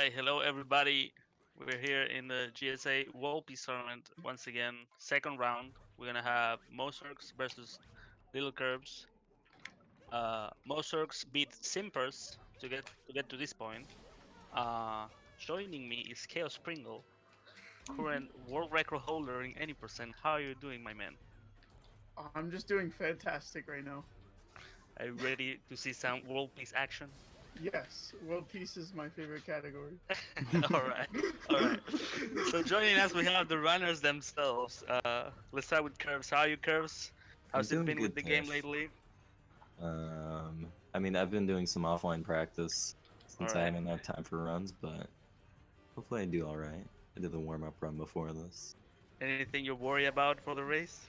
right, hello everybody. We're here in the GSA World Peace Tournament once again. Second round. We're gonna have Mozurkz versus Lilkirbs. Mozurkz beat Simpers to get to this point. Uh, Joining me is Chaos Pringle, current world record holder in any percent. How are you doing, my man? I'm just doing fantastic right now. Are you ready to see some world peace action? Yes, world peace is my favorite category. all right, all right. So joining us, we have the runners themselves. Let's start with Curves. How are you, Curves? I'm How's it doing been with good, the game Tiff. lately? I mean, I've been doing some offline practice since I Alright. haven't had time for runs, but hopefully I do alright. I did the warm-up run before this. Anything you worry about for the race?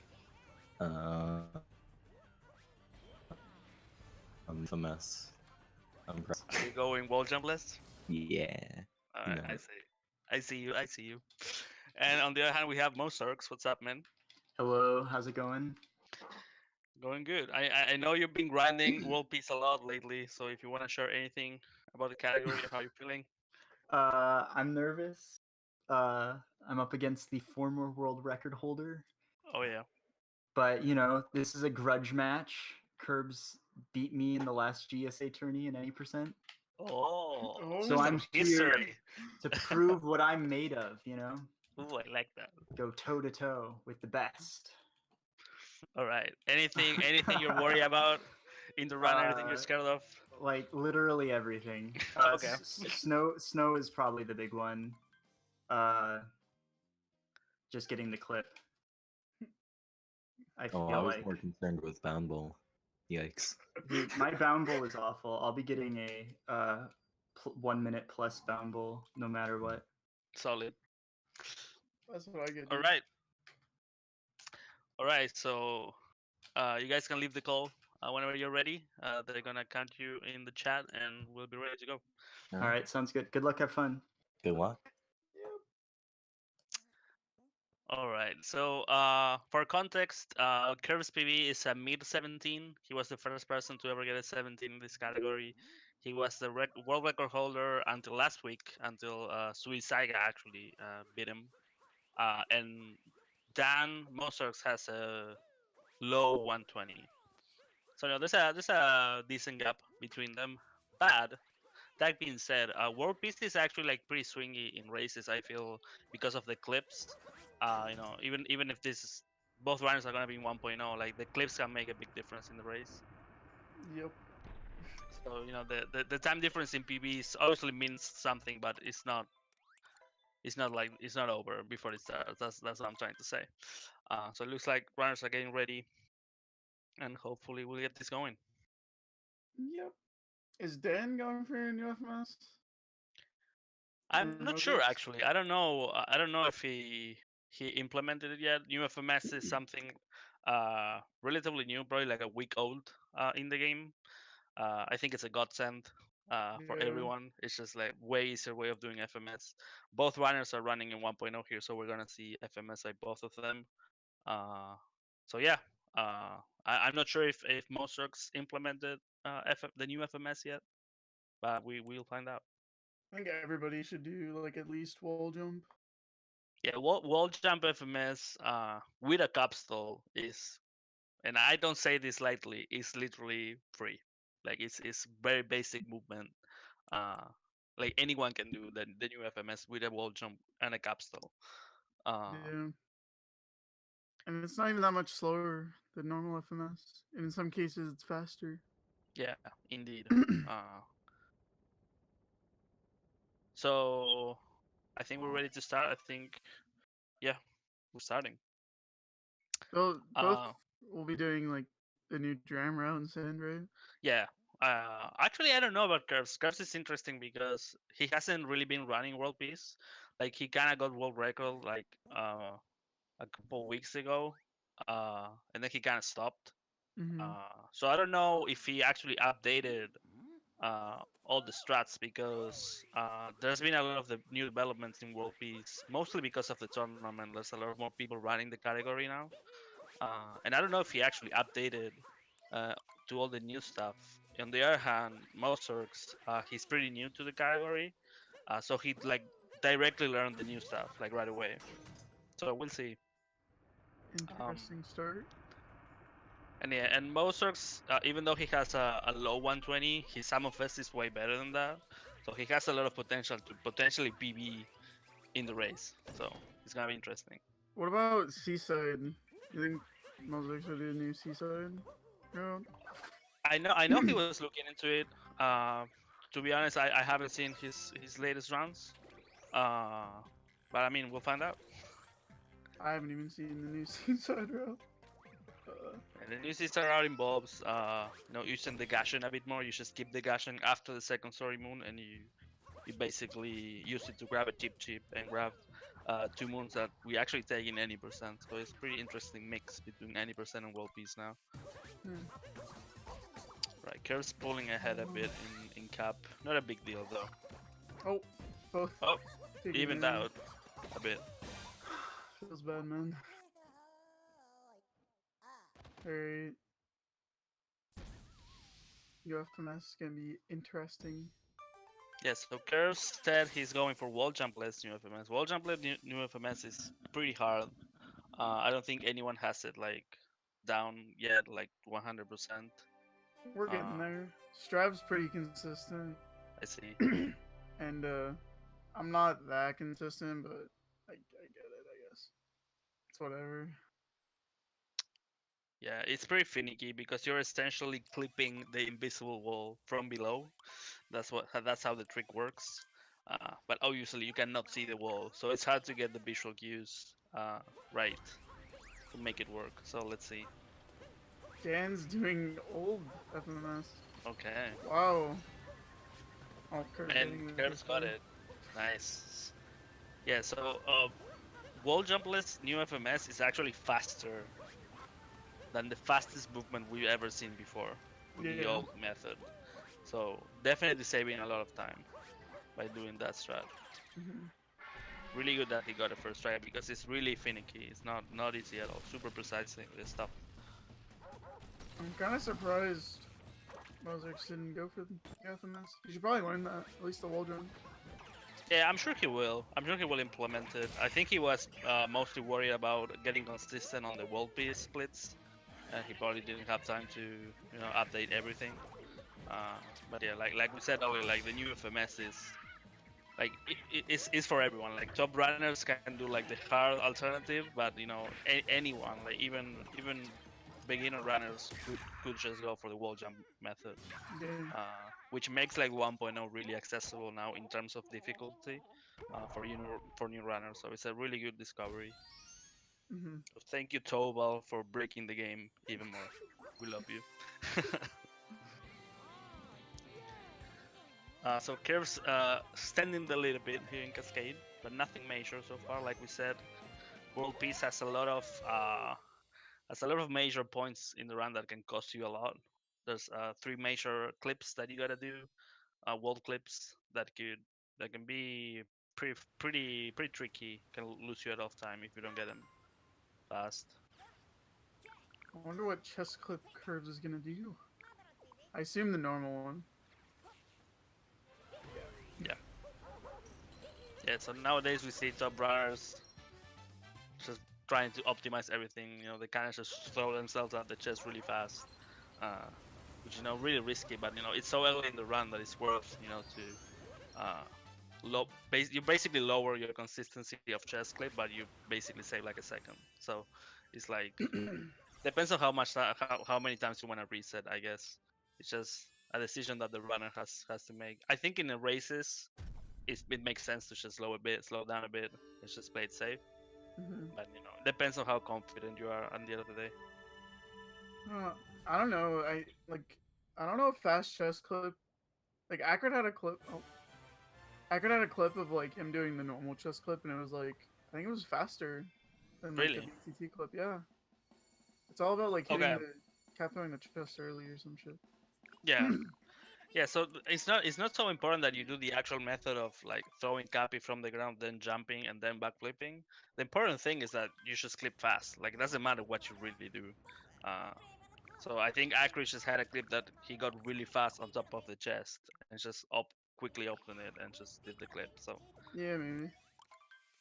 Uh, I'm a mess. I'm proud. Are you going wall jumpless? Yeah. Alright, No. I see. I see you. I see you. And on the other hand, we have Mozarkz. What's up, man? Hello, how's it going? Going good. I know you've been grinding world peace a lot lately. So if you want to share anything about the category or how you're feeling. I'm nervous. I'm up against the former world record holder, Oh yeah. but this is a grudge match. Curbs beat me in the last GSA tourney in any percent, Oh, Oh. so some I'm here history. to prove what I'm made of. Ooh, I like that. Go toe to toe with the best. All right. Anything you're worried about in the run? Anything you're scared of? Like literally everything. Okay. Snow is probably the big one. Uh, just getting the clip. I feel Oh, I was like. more concerned with Bound Bowl. Yikes. Dude, my bound bowl is awful. I'll be getting a 1 minute plus bound bowl no matter what. Solid. That's what I get. All right. All right. So, you guys can leave the call whenever you're ready. They're gonna count you in the chat, and we'll be ready to go. All right, sounds good. Good luck, have fun. Good luck. All right. So, for context, Curves PB is a mid 17. He was the first person to ever get a 17 in this category. He was the world record holder until last week, until Suicide actually beat him. And Dan Mozarkz has a low 120. So there's a decent gap between them. But that being said, World Peace is actually like pretty swingy in races. I feel because of the clips. Even if both runners are gonna be in 1.0, like the clips can make a big difference in the race. Yep. So the time difference in PBs obviously means something, but it's not over before it starts. That's what I'm trying to say. So it looks like runners are getting ready, and hopefully we'll get this going. Yep. Is Dan going for a new FMS? I'm not sure actually. I don't know. I don't know if he implemented it yet. New FMS is something relatively new, probably like a week old in the game. I think it's a godsend for Yeah. everyone. It's just like way easier way of doing FMS. Both runners are running in 1.0 here, so we're gonna see FMS by both of them. So yeah, I'm not sure if Mozurkz implemented the new FMS yet, but we'll find out. I think everybody should do like at least wall jump. Yeah, wall jump FMS with a capstone is, and I don't say this lightly, is literally free. Like it's very basic movement. Uh, like anyone can do the new FMS with a wall jump and a capstone. Yeah. And it's not even that much slower than normal FMS. And in some cases, it's faster. Yeah, indeed. So I think we're ready to start. I think, yeah, we're starting. Well, both will be doing like the new dram route instead, right? Yeah. Actually, I don't know about Curves. Curves is interesting because he hasn't really been running World Peace. Like he kind of got world record like a couple weeks ago, and then he kind of stopped. Mm-hmm. So I don't know if he actually updated all the strats because there's been a lot of the new developments in World Peace, mostly because of the tournament. There's a lot more people running the category now, and I don't know if he actually updated to all the new stuff. On the other hand, Mozurkz, he's pretty new to the category, So he like directly learned the new stuff like right away. So we'll see. Interesting start. And yeah, and Mozurkz, even though he has a low 120, his Samofest is way better than that. So he has a lot of potential to potentially PB in the race. So it's gonna be interesting. What about Seaside? You think Mozurkz will do a new Seaside round? I know he was looking into it. To be honest, I haven't seen his latest rounds. But I mean, we'll find out. I haven't even seen the new Seaside round. And the new sister route involves using the Gashen a bit more. You just keep the Gashen after the second story moon, and you basically use it to grab a chip and grab 2 moons that we actually take in any percent. So it's pretty interesting mix between any percent and world peace now. Hmm. Right, Curve's pulling ahead a bit in cap. Not a big deal though. Oh, both. Oh, taking evened damage. out a bit. Feels bad, man. Alright. UFMS is gonna be interesting. Yes, so Curve said he's going for wall jumpless new FMS. Wall jumpless new FMS is pretty hard. I don't think anyone has it like down yet, like 100%. We're getting there. Strav's pretty consistent, I see. and I'm not that consistent, but I get it. I guess it's whatever. Yeah, it's pretty finicky because you're essentially clipping the invisible wall from below. That's how the trick works. But obviously you cannot see the wall, so it's hard to get the visual cues right to make it work. So let's see. Dan's doing old FMS. Okay. Wow. Oh, Kurt getting And the Curve's got victory. it. Nice. Yeah, so wall jumpless new FMS is actually faster than the fastest movement we've ever seen before with the Yeah. old method. So definitely saving a lot of time by doing that strat. Mhm. Really good that he got a first try because it's really finicky. It's not easy at all. Super precise stuff. I'm kind of surprised Mozurkz didn't go for the FMS. You should probably learn that, at least the wall jump. Yeah, I'm sure he will. I'm sure he will implement it. I think he was mostly worried about getting consistent on the world piece splits, and he probably didn't have time to update everything. But yeah, like we said earlier, like the new FMS is like it's for everyone. Like top runners can do like the hard alternative, but anyone, like even beginner runners could just go for the wall jump method, Yeah. which makes like 1.0 really accessible now in terms of difficulty for new runners. So it's a really good discovery. Hmm. So thank you Tobal for breaking the game even more. We love you. So Curve's standing the lead a bit here in Cascade, but nothing major so far. Like we said, World Peace has a lot of major points in the run that can cost you a lot. There's 3 major clips that you gotta do, world clips that can be pretty tricky. Can lose you a lot of time if you don't get them fast. I wonder what chest clip curves is gonna do. I assume the normal one. Yeah. So nowadays we see top runners just trying to optimize everything. They kind of just throw themselves at the chest really fast, which really risky. But it's so early in the run that it's worth to you basically lower your consistency of chest clip, but you basically save like a second. So it's like depends on how many times you want to reset. I guess it's just a decision that the runner has to make. I think in the races it makes sense to just slow down a bit. It's just play it safe. Hmm. But depends on how confident you are at the end of the day. I don't know. I don't know if fast chest clip. Like Akron had a clip. Oh, Akron had a clip of like him doing the normal chest clip, and it was like I think it was faster than like Really? the BTT clip. Yeah, it's all about like hitting Okay. the cap throwing the chest early or some shit. Yeah. Yeah, so it's not so important that you do the actual method of like throwing Cappy from the ground, then jumping and then backflipping. The important thing is that you just clip fast. Like it doesn't matter what you really do. So I think Akrish just had a clip that he got really fast on top of the chest and just up quickly open it and just did the clip. So Yeah, maybe.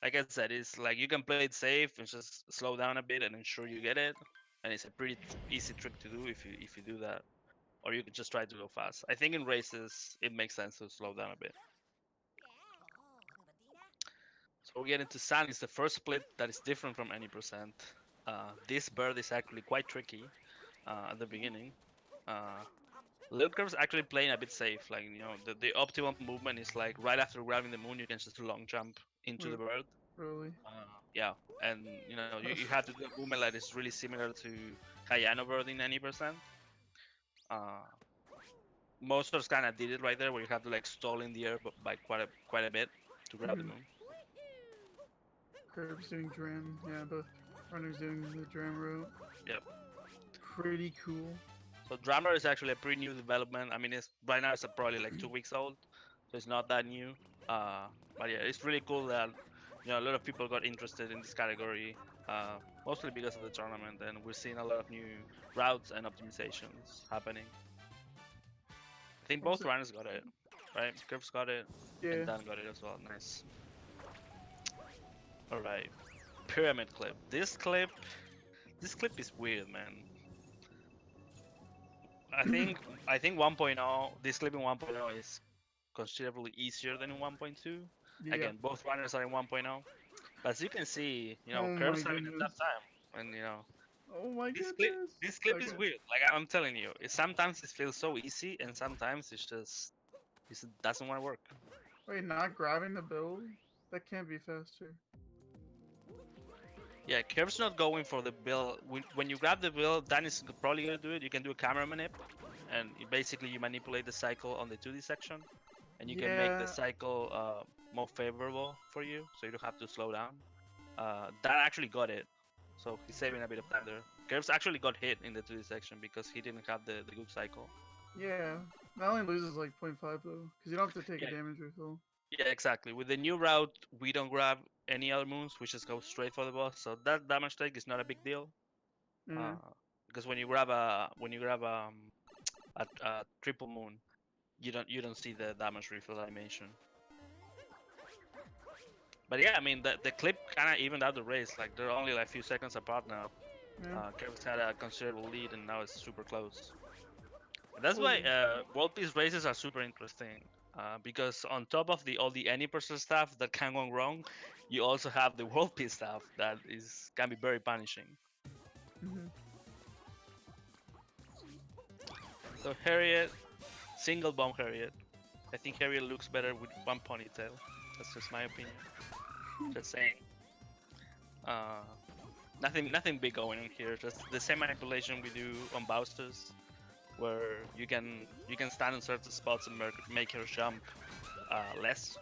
like I said, it's like you can play it safe and just slow down a bit and ensure you get it. And it's a pretty easy trick to do if you do that, or you could just try to go fast. I think in races it makes sense to slow down a bit. So we get into sand. It's the first split that is different from any percent. This bird is actually quite tricky at the beginning. Lilkirbs actually playing a bit safe. Like the optimal movement is like right after grabbing the moon, you can just long jump into the bird. Really? Yeah, and you have to do a movement that is really similar to Hayano bird in any percent. Monsters kind of did it right there, where you have to like stall in the air by quite a bit to grab the moon. Curbs doing dram. Yeah, both runners doing the dram route. Yep. Pretty cool. So Drummer is actually a pretty new development. I mean, it's right now it's probably like 2 weeks old, so it's not that new. But yeah, it's really cool that a lot of people got interested in this category, mostly because of the tournament, and we're seeing a lot of new routes and optimizations happening. I think both runners got it, right? Curves got it, and Dan got it as well. Nice. All right, pyramid clip. This clip is weird, man. I think 1.0. This clip in 1.0 is considerably easier than in 1.2. Yeah. Again, both runners are in 1.0. But as you can see, Oh Curve's my having a tough time, and Oh my this goodness. clip is weird. Like I'm telling you, sometimes it feels so easy, and sometimes it doesn't want to work. Wait, not grabbing the build? That can't be faster. Yeah, Curve's not going for the build. When you grab the build, Dan is probably gonna do it. You can do a camera manip, and basically you manipulate the cycle on the 2D section, and you can make the cycle more favorable for you, so you don't have to slow down. Dan actually got it, so he's saving a bit of time there. Curves actually got hit in the 2D section because he didn't have the good cycle. Yeah, that only loses like 0.5 though, because you don't have to take a damage refill. Yeah, exactly. With the new route, we don't grab any other moons. We just go straight for the boss. So that damage take is not a big deal. Because when you grab a triple moon, you don't see the damage refill animation. But yeah, I mean the clip kind of evened out the race. Like they're only like a few seconds apart now. Curves had a considerable lead, and now it's super close. And that's why World Peace races are super interesting. Because on top of all the any person stuff that can go wrong, you also have the World Peace stuff that can be very punishing. So Harriet, single bomb Harriet. I think Harriet looks better with one ponytail. That's just my opinion. Just saying. Nothing big going on here. Just the same manipulation we do on Bousters, where you can stand in certain spots and make her jump less,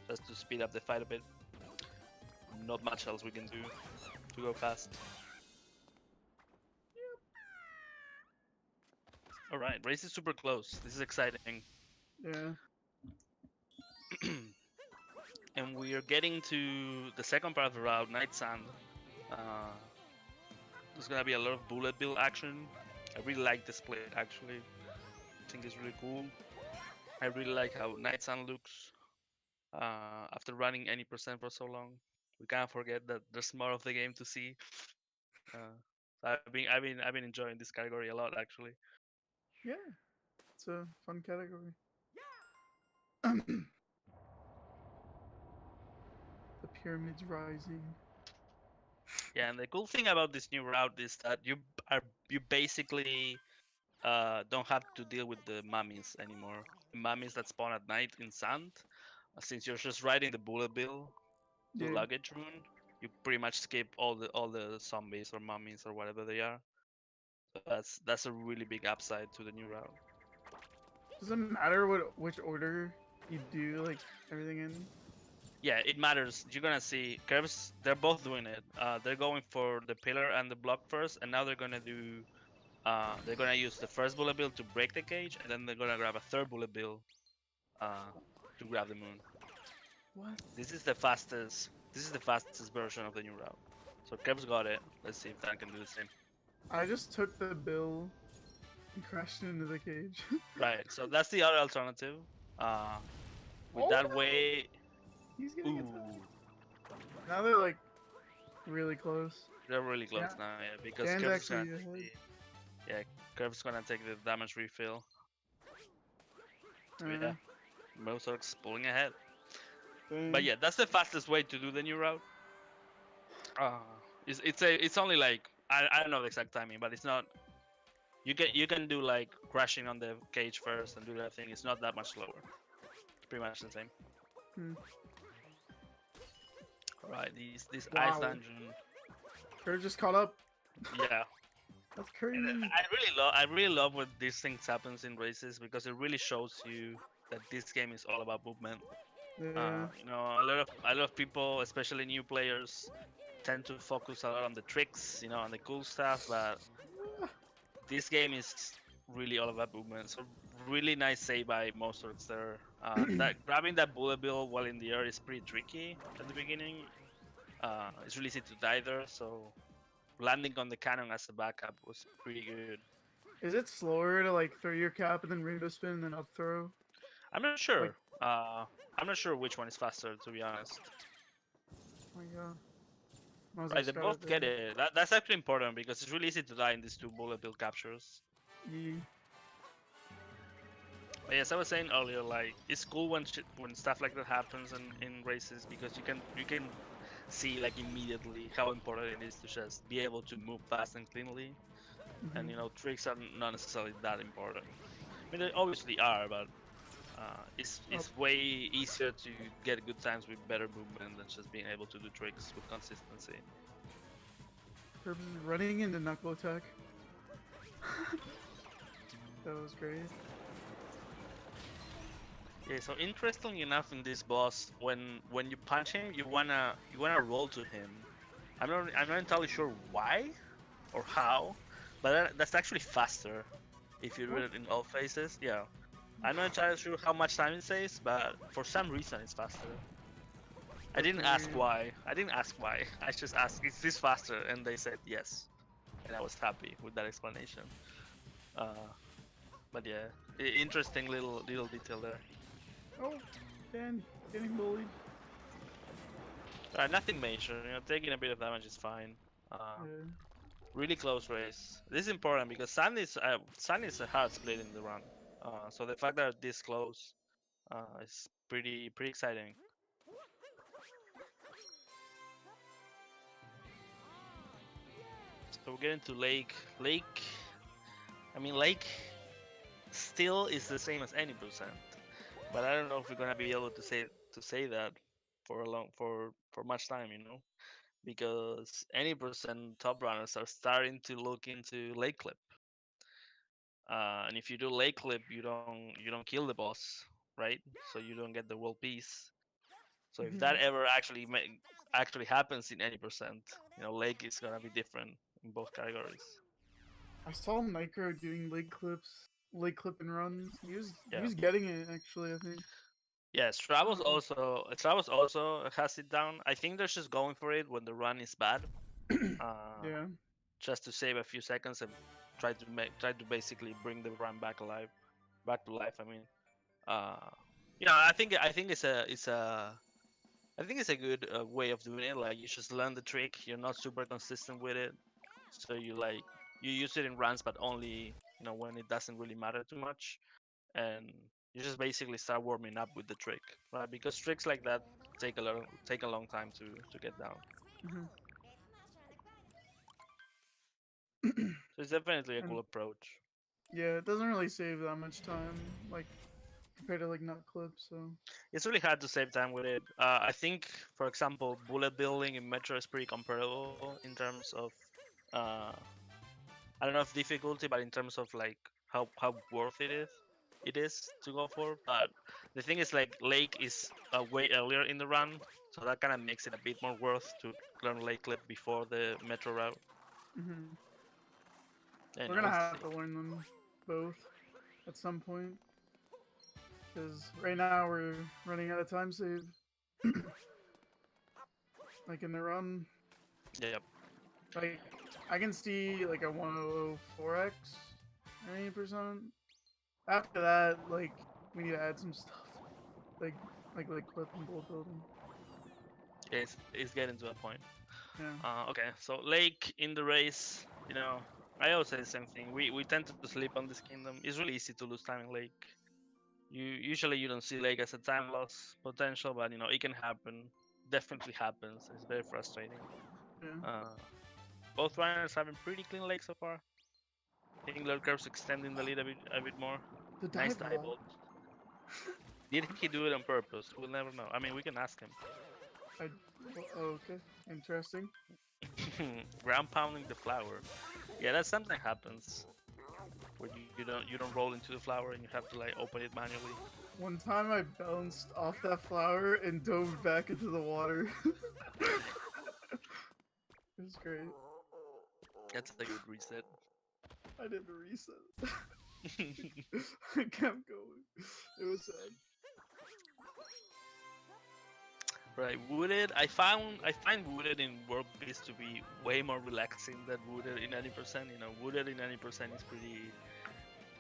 just to speed up the fight a bit. Not much else we can do to go fast. All right, race is super close. This is exciting. Yeah. And we are getting to the second part of the route, Night Sand. There's gonna be a lot of bullet bill action. I really like the split actually. I think it's really cool. I really like how Night Sand looks. After running any percent for so long, we can't forget that there's more of the game to see. I've been enjoying this category a lot actually. Yeah, it's a fun category. The pyramids rising. Yeah, and the cool thing about this new route is that you basically don't have to deal with the mummies anymore. The mummies that spawn at night in sand, since you're just riding the bullet bill to luggage rune, you pretty much skip all the zombies or mummies or whatever they are. So that's a really big upside to the new route. Doesn't matter which order you do like everything in. Yeah, it matters. You're gonna see Curves. They're both doing it. They're going for the pillar and the block first, and now they're gonna do. They're gonna use the first bullet bill to break the cage, and then they're gonna grab a third bullet bill to grab the moon. What? This is the fastest version of the new route. So Kev's got it. Let's see if Dan can do the same. I just took the bill and crashed into the cage. Right. So that's the other alternative. Uh, with Oh, that no! way, He's getting it. ooh, Now they're like really close. they're really close Yeah. now, yeah, because Dan's Curve's gonna actually take ahead. yeah, Curve's gonna take the damage refill. So Uh, yeah, Mozurkz pulling ahead. But dang. yeah, that's the fastest way to do the new route. Uh, it's only like I don't know the exact timing, but it's not. You can do like crashing on the cage first and do that thing. It's not that much slower. It's pretty much the same. Hmm. All right, this ice Wow. dungeon. Kurt just caught up. Yeah, That's and crazy. I really love when these things happens in races because it really shows you that this game is all about movement. Yeah. A lot of people, especially new players, tend to focus a lot on the tricks, on the cool stuff, but this game is really all about movement. So really nice save by Mozurkz there. That grabbing that bullet bill while in the air is pretty tricky at the beginning. It's really easy to die there, so landing on the cannon as a backup was pretty good. Is it slower to like throw your cap and then rainbow spin and then up throw? I'm not Like, sure. I'm not sure which one is faster, to be honest. oh my god. Right, they Mozart's got both it get there. it. That's actually important because it's really easy to die in these two bullet bill captures. Yeah. But yes, I was saying earlier, like it's cool when stuff like that happens in races because you can see like immediately how important it is to just be able to move fast and cleanly. And Mhm. tricks are not necessarily that important. I mean, they obviously are, but it's way easier to get good times with better movement than just being able to do tricks with consistency. Kurt running into knuckle attack. That was great. Yeah, so interestingly enough, in this boss, when you punch him, you wanna roll to him. I'm not entirely sure why or how, but that's actually faster if you do it in all phases. Yeah, I'm not entirely sure how much time it saves, but for some reason it's faster. I That's didn't ask weird. why. I didn't ask why. I just asked, "Is this faster?" And they said yes, and I was happy with that explanation. Uh, but yeah, interesting little detail there. Oh, Dan getting bullied. Nothing major. Taking a bit of damage is fine. Uh, Yeah. really close race. This is important because Sun is a hard split in the run. So the fact that they're this close is pretty exciting. So we're getting to Lake. Lake still is the same as any percent, but I don't know if we're gonna be able to say that for a long for much time. Because any percent top runners are starting to look into late clip. And if you do late clip, you don't kill the boss, right? So you don't get the world peace. So if that Mhm. ever actually happens in any percent, lake is gonna be different in both categories. I saw Micro doing leg clip and runs. He Yeah. was getting it actually. I think. Yeah, Stravos also has it down. I think they're just going for it when the run is bad, uh, Yeah. just to save a few seconds and try to basically bring the run back to life. Uh, I think it's a good way of doing it. Like you just learn the trick. You're not super consistent with it, so you use it in runs, but only when it doesn't really matter too much, and you just basically start warming up with the trick, right? Because tricks like that take a long time to get down. Mhm. So it's definitely a cool And approach. yeah, it doesn't really save that much time, like compared to like nut clip. So It's really hard to save time with it. I think, for example, bullet building in Metro is pretty comparable in terms of uh, I don't know if difficulty, but in terms of like how worth it is to go for. But the thing is, like Lake is way earlier in the run, so that kind of makes it a bit more worth to learn Lake Clip before the Metro route. mhm. And We're gonna have to learn them both at some point because right now we're running out of time save. Like in the run, yep. like I can see like a 104x 90%. After that, like we need to add some stuff. like clip and gold building. It's getting to a point. Yeah. Okay, so Lake in the race, I always say the same thing. We tend to sleep on this kingdom. It's really easy to lose time in Lake. Usually you don't see Lake as a time loss potential, but it can happen. Definitely happens. It's very frustrating. Yeah. Both runners having pretty clean Lake so far. I think Lilkirbs extending the lead a bit more. The Nice dive dive ball. ult. Did he do it on purpose? We'll never know. I mean, we can ask him. Okay. Interesting. Ground pounding the flower. Yeah, that something happens where you don't roll into the flower and you have to like open it manually. One time I bounced off that flower and dove back into the water. It was great. That's a good reset. I didn't reset. I kept going. It was sad. Right, wooded. I find wooded in World Peace to be way more relaxing than wooded in 90%. Wooded in 90% is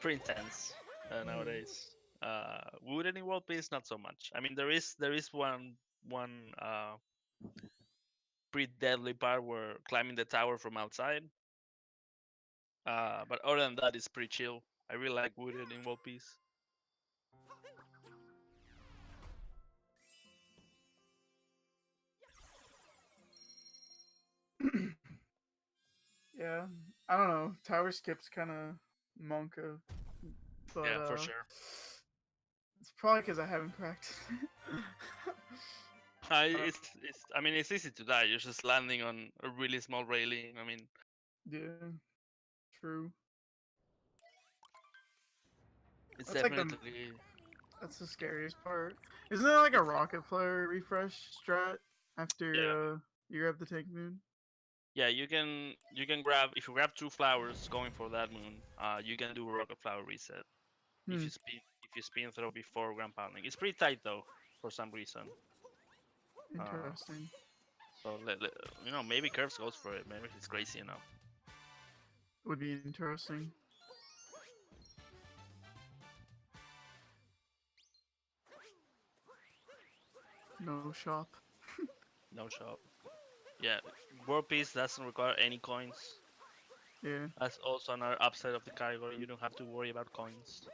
pretty intense nowadays. Wooded in World Peace not so much. I mean, there is one pretty deadly part where climbing the tower from outside. But other than that, it's pretty chill. I really like wooded in World Peace. Yeah, I don't know. Tower skips kind of monka, but Yeah, for sure. it's probably because I haven't practiced. I mean, it's easy to die. You're just landing on a really small railing. I mean, Yeah, true. it's That's like definitely. that's the scariest part. Isn't there like a rocket flare refresh strat after you grab the tank moon? Yeah, you can grab, if you grab 2 flowers going for that moon, you can do a rocket flower reset if you spin throw before ground pounding. It's pretty tight though for some reason. Interesting. So maybe Curves goes for it. Maybe he's crazy enough. Would be interesting. No shop. No shop. Yeah, World Peace doesn't require any coins. Yeah. That's also another upside of the category. You don't have to worry about coins.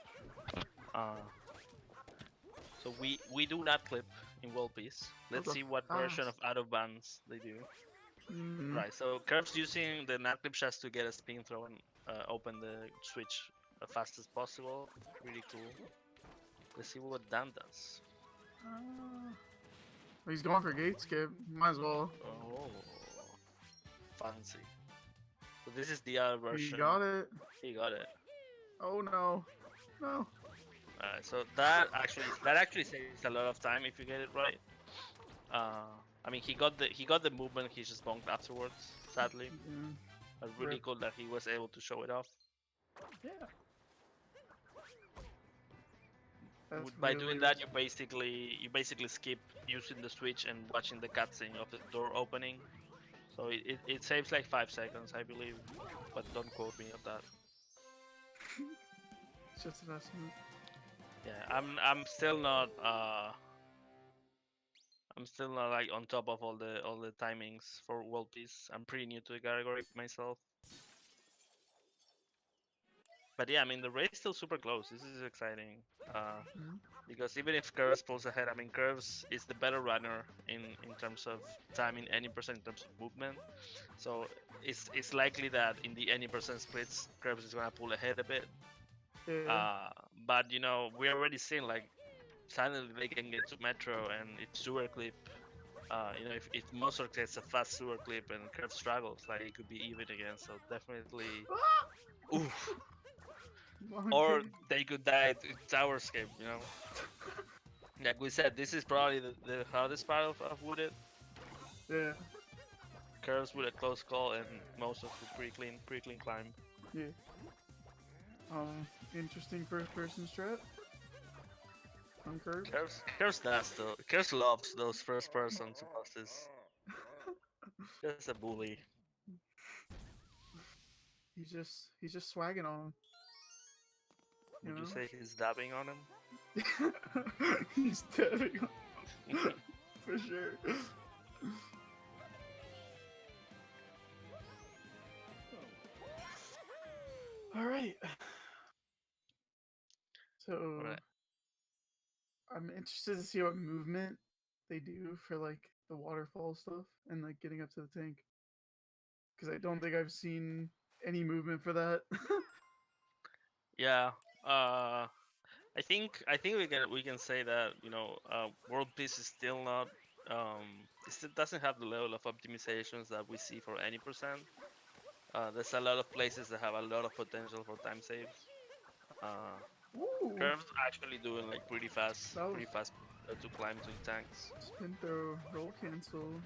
So we do not clip in World Peace. Let's see what version of out of bounds they do. Right, so Curves using the nut clip just to get a spin throw and open the switch as fast as possible. Really cool. Let's see what Dan does. He's going for gate skip. Might as well. Oh, fancy. So this is the other version. He got it. He got it. Oh no, no. So that actually saves a lot of time if you get it right. I mean, he got the movement. He just bonked afterwards. Sadly, but really cool that he was able to show it off. Yeah. By doing that, you basically skip using the switch and watching the cutscene of the door opening. So it saves like 5 seconds, I believe, but don't quote me on that. It's just an estimate. Yeah, I'm still not like on top of all the timings for World Peace. I'm pretty new to the category myself. But yeah, I mean the race is still super close. This is exciting. Because even if Curves pulls ahead, I mean Curves is the better runner in terms of timing, any percent in terms of movement. So it's likely that in the any percent splits, Curves is gonna pull ahead a bit. Yeah. But we already seen like suddenly they can get to Metro and it's sewer clip. If Mozurkz gets a fast sewer clip and Curve struggles, like it could be even again. So definitely, oof. Or they could die to tower escape, Like we said, this is probably the hardest part of Wooded. Yeah. Curves with a close call and most of the pretty clean climb. Yeah. Interesting first person strat. On Curves. Curves loves those first person bosses. Just a bully. He's just swagging on him. Would you say he's dabbing on him? He's tapping for sure. All right. So Right. I'm interested to see what movement they do for like the waterfall stuff and like getting up to the tank. Because I don't think I've seen any movement for that. Yeah. I think we can say that World Peace is still not it still doesn't have the level of optimizations that we see for any percent. There's a lot of places that have a lot of potential for time saves. Uh, Ooh, Curves actually doing like that was pretty fast to climb to the tanks. spin throw, roll cancel.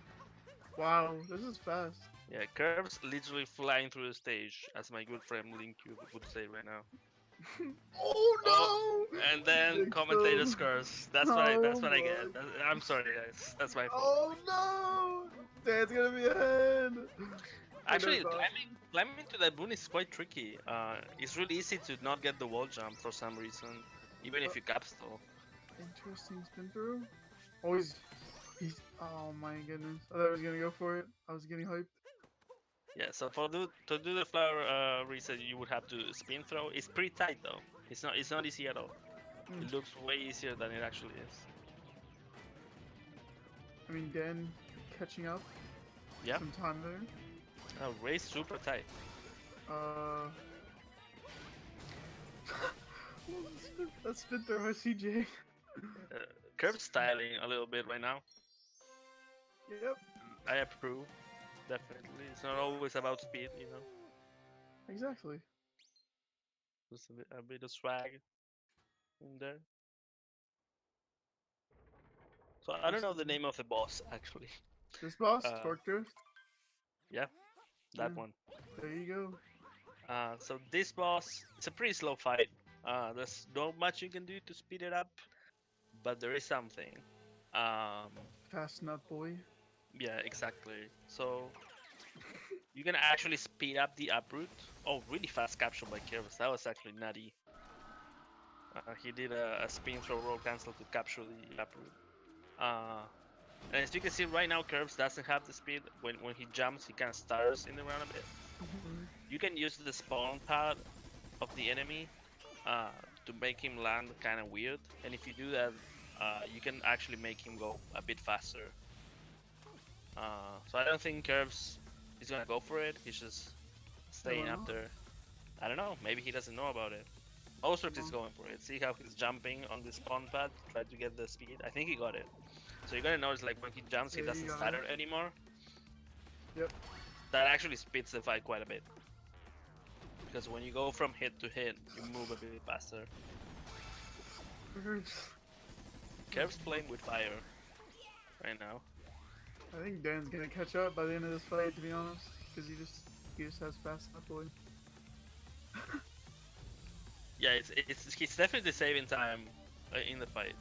Wow, this is fast. Yeah, Curves literally flying through the stage, as my good friend Linkcube would say right now. Oh no! And then Big commentators stone. curse. That's Oh what I my. get. I'm sorry, guys. That's my fault. Oh no! Dan's gonna be ahead. Actually, Wait, no, climbing to that boon is quite tricky. It's really easy to not get the wall jump for some reason, even if you cap stall. interesting spin through. Oh, he's. Oh my goodness! I thought I was gonna go for it. I was getting hyped. Yeah, so to do the flower reset, you would have to spin throw. It's pretty tight though. It's not easy at all. Mm. It looks way easier than it actually is. I mean, Dan catching up. Yeah, Some time there. race super tight. Uh. That spin throw by CJ. Curve styling a little bit right now. Yep. I approve. Definitely. It's not always about speed, Exactly. Just a bit of swag in there. So I don't know the name of the boss actually. This boss, Uh, Torque Drift. yeah, that Yeah. one. There you go. So this boss, it's a pretty slow fight. There's not much you can do to speed it up, but there is something. Um, Fast nut boy. yeah, exactly. So you can actually speed up the uproot. Oh, really fast capture by Kirvis. That was actually nutty. He did a spin throw roll cancel to capture the uproot. And as you can see right now, Curves doesn't have the speed. When he jumps, he kind of stutters in the ground a bit. You can use the spawn pad of the enemy to make him land kind of weird. And if you do that, you can actually make him go a bit faster. So I don't think Curves is gonna go for it. He's just staying up there. I don't know. Maybe he doesn't know about it. Mozurkz is going for it. See how he's jumping on the spawn pad, try to get the speed. I think he got it. So you're gonna notice like when he jumps, he Yeah, doesn't you got stutter anymore. Yep. That actually speeds the fight quite a bit. Because when you go from hit to hit, you move a bit faster. Kev's playing with fire right now. I think Dan's gonna catch up by the end of this fight, to be honest, because he just has fast nut boy. Yeah, he's definitely saving time in the fight,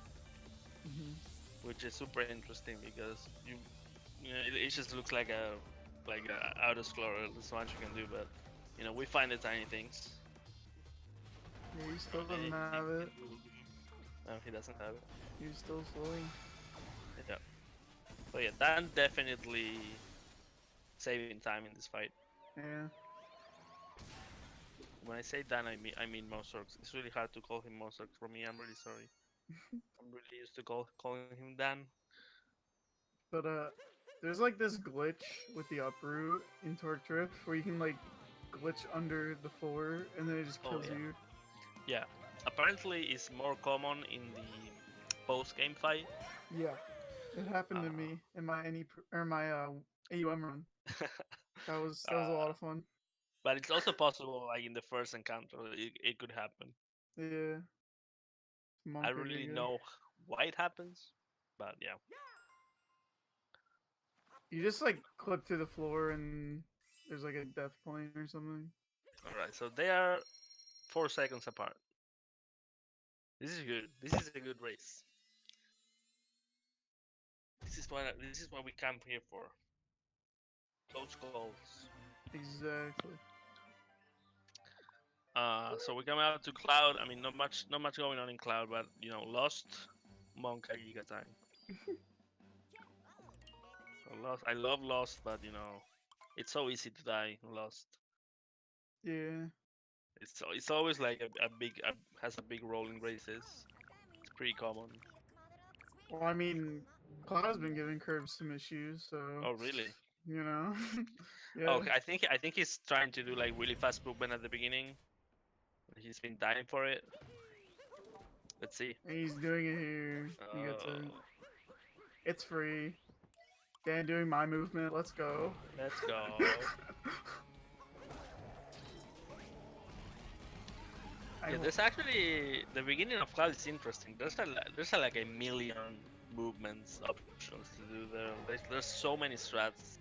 which is super interesting because it just looks like a auto scroller. There's much you can do, but we find the tiny things. Yeah, he still doesn't have it. No, he doesn't have it. He's still slowing. Yeah. So yeah, Dan definitely saving time in this fight. Yeah. When I say Dan, I mean Mozurkz. It's really hard to call him Mozurkz for me. I'm really sorry. I'm really used to calling him Dan. But there's like this glitch with the uproot in Torque Drift where you can like glitch under the floor and then it just kills you. Yeah. Apparently, it's more common in the post-game fight. Yeah. It happened to me in my AUM run. That was a lot of fun. But it's also possible, like in the first encounter, it could happen. Yeah. I really know why it happens, but yeah. You just like clip to the floor and there's like a death point or something. Alright, so they are 4 seconds apart. This is good. This is a good race. This is what we come here for. Close calls. Exactly. So we come out to Cloud. I mean, not much going on in Cloud, but you know, Lost, Monk, Giga time. So Lost, I love Lost, but you know, it's so easy to die in Lost. Yeah. It's always like has a big role in races. It's pretty common. Well, I mean, Cloud's been giving Curves some issues, so Oh really? you know. Yeah. Oh, okay, I think he's trying to do like really fast movement at the beginning. He's been dying for it. Let's see. And he's doing it here. He gets it. Oh, It's free. Dan doing my movement. Let's go. let's go. Yeah, there's actually the beginning of Cloud is interesting. There's like a million movements options to do there. There's so many strats.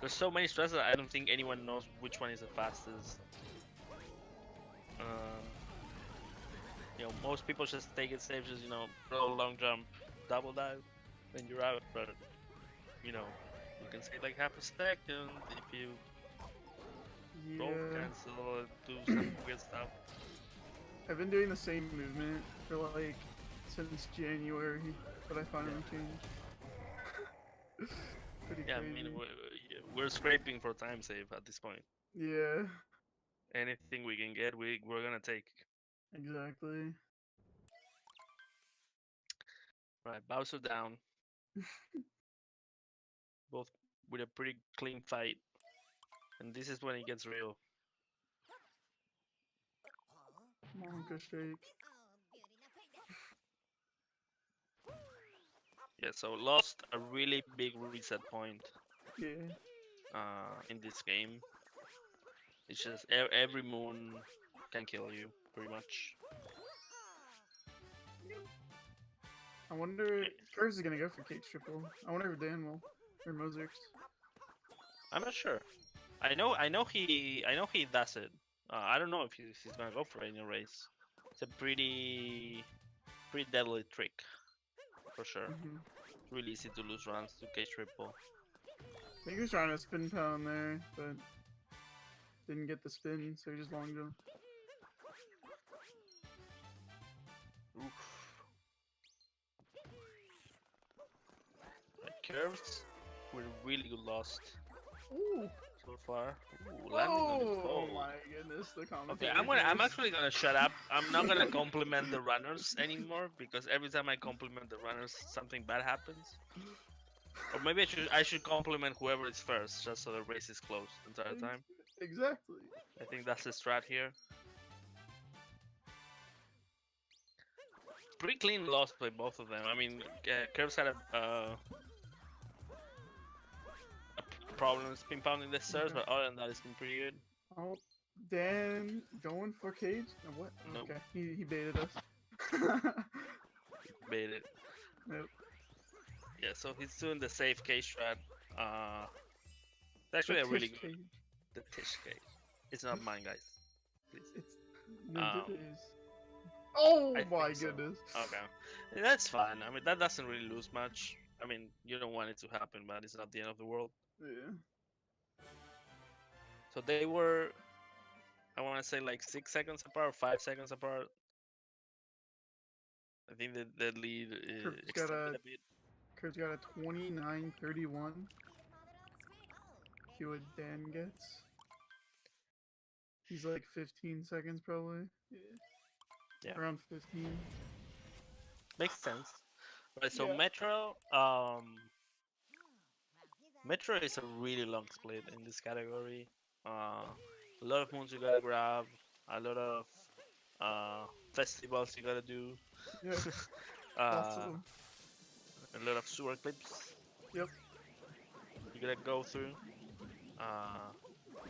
There's so many strats that I don't think anyone knows which one is the fastest. You know, most people just take it safe, just you know, roll long jump, double dive, then you're out. But you know, you can save like half a second if you roll Yeah. cancel, do some weird stuff. I've been doing the same movement for like since January, but I finally changed. Pretty Yeah, I crazy. mean, we're scraping for time save at this point. Yeah, Anything we can get, we're gonna take. exactly. Right, Bowser down. Both with a pretty clean fight. And this is when it gets real. Come on, go straight. Yeah, so lost a really big reset point Yeah. in this game. It's just every moon can kill you, pretty much. I wonder Curves is gonna go for Cake Triple. I wonder if Dan will or Mozurkz. I'm not sure. I know he does it. I don't know if he's gonna go for it in a race. It's a pretty deadly trick, for sure. Mm-hmm. Really easy to lose runs to cage triple. I think he was trying to spin pound there, but didn't get the spin, so he just long jump. Oof. Curves with really good lost Ooh. so far. Ooh, landing on his Oh toe. my goodness, the Okay, commentator. I'm actually gonna shut up. I'm not gonna compliment the runners anymore because every time I compliment the runners, something bad happens. Or maybe I should compliment whoever is first, just so the race is close the entire time. Exactly. I think that's the strat here. Pretty clean loss by both of them. I mean, Curves had a problem spin pounding the stairs, but other than that, it's been pretty good. Oh, Dan going for cage? What? Nope. Okay, he baited us. Baited. Nope. Yeah, so he's doing the safe cage strat. It's actually a really Tish good. cage. The Tish cage. It's not mine, guys. Please. It's no, it Um, is. Oh I my think so. goodness. Okay, that's fine. I mean, that doesn't really lose much. I mean, you don't want it to happen, but it's not the end of the world. Yeah. So they were, I want to say like 6 seconds apart, or 5 seconds apart. I think the lead Kurt's got extended a bit. Kurt's got a 29-31. See what Dan gets. He's like 15 seconds probably. Yeah. Around 15. Makes sense. Right, so Yeah. Metro is a really long split in this category. A lot of moons you gotta grab, a lot of festivals you gotta do, Yeah. Lots of uh, them. a lot of sewer clips Yep. you gotta go through.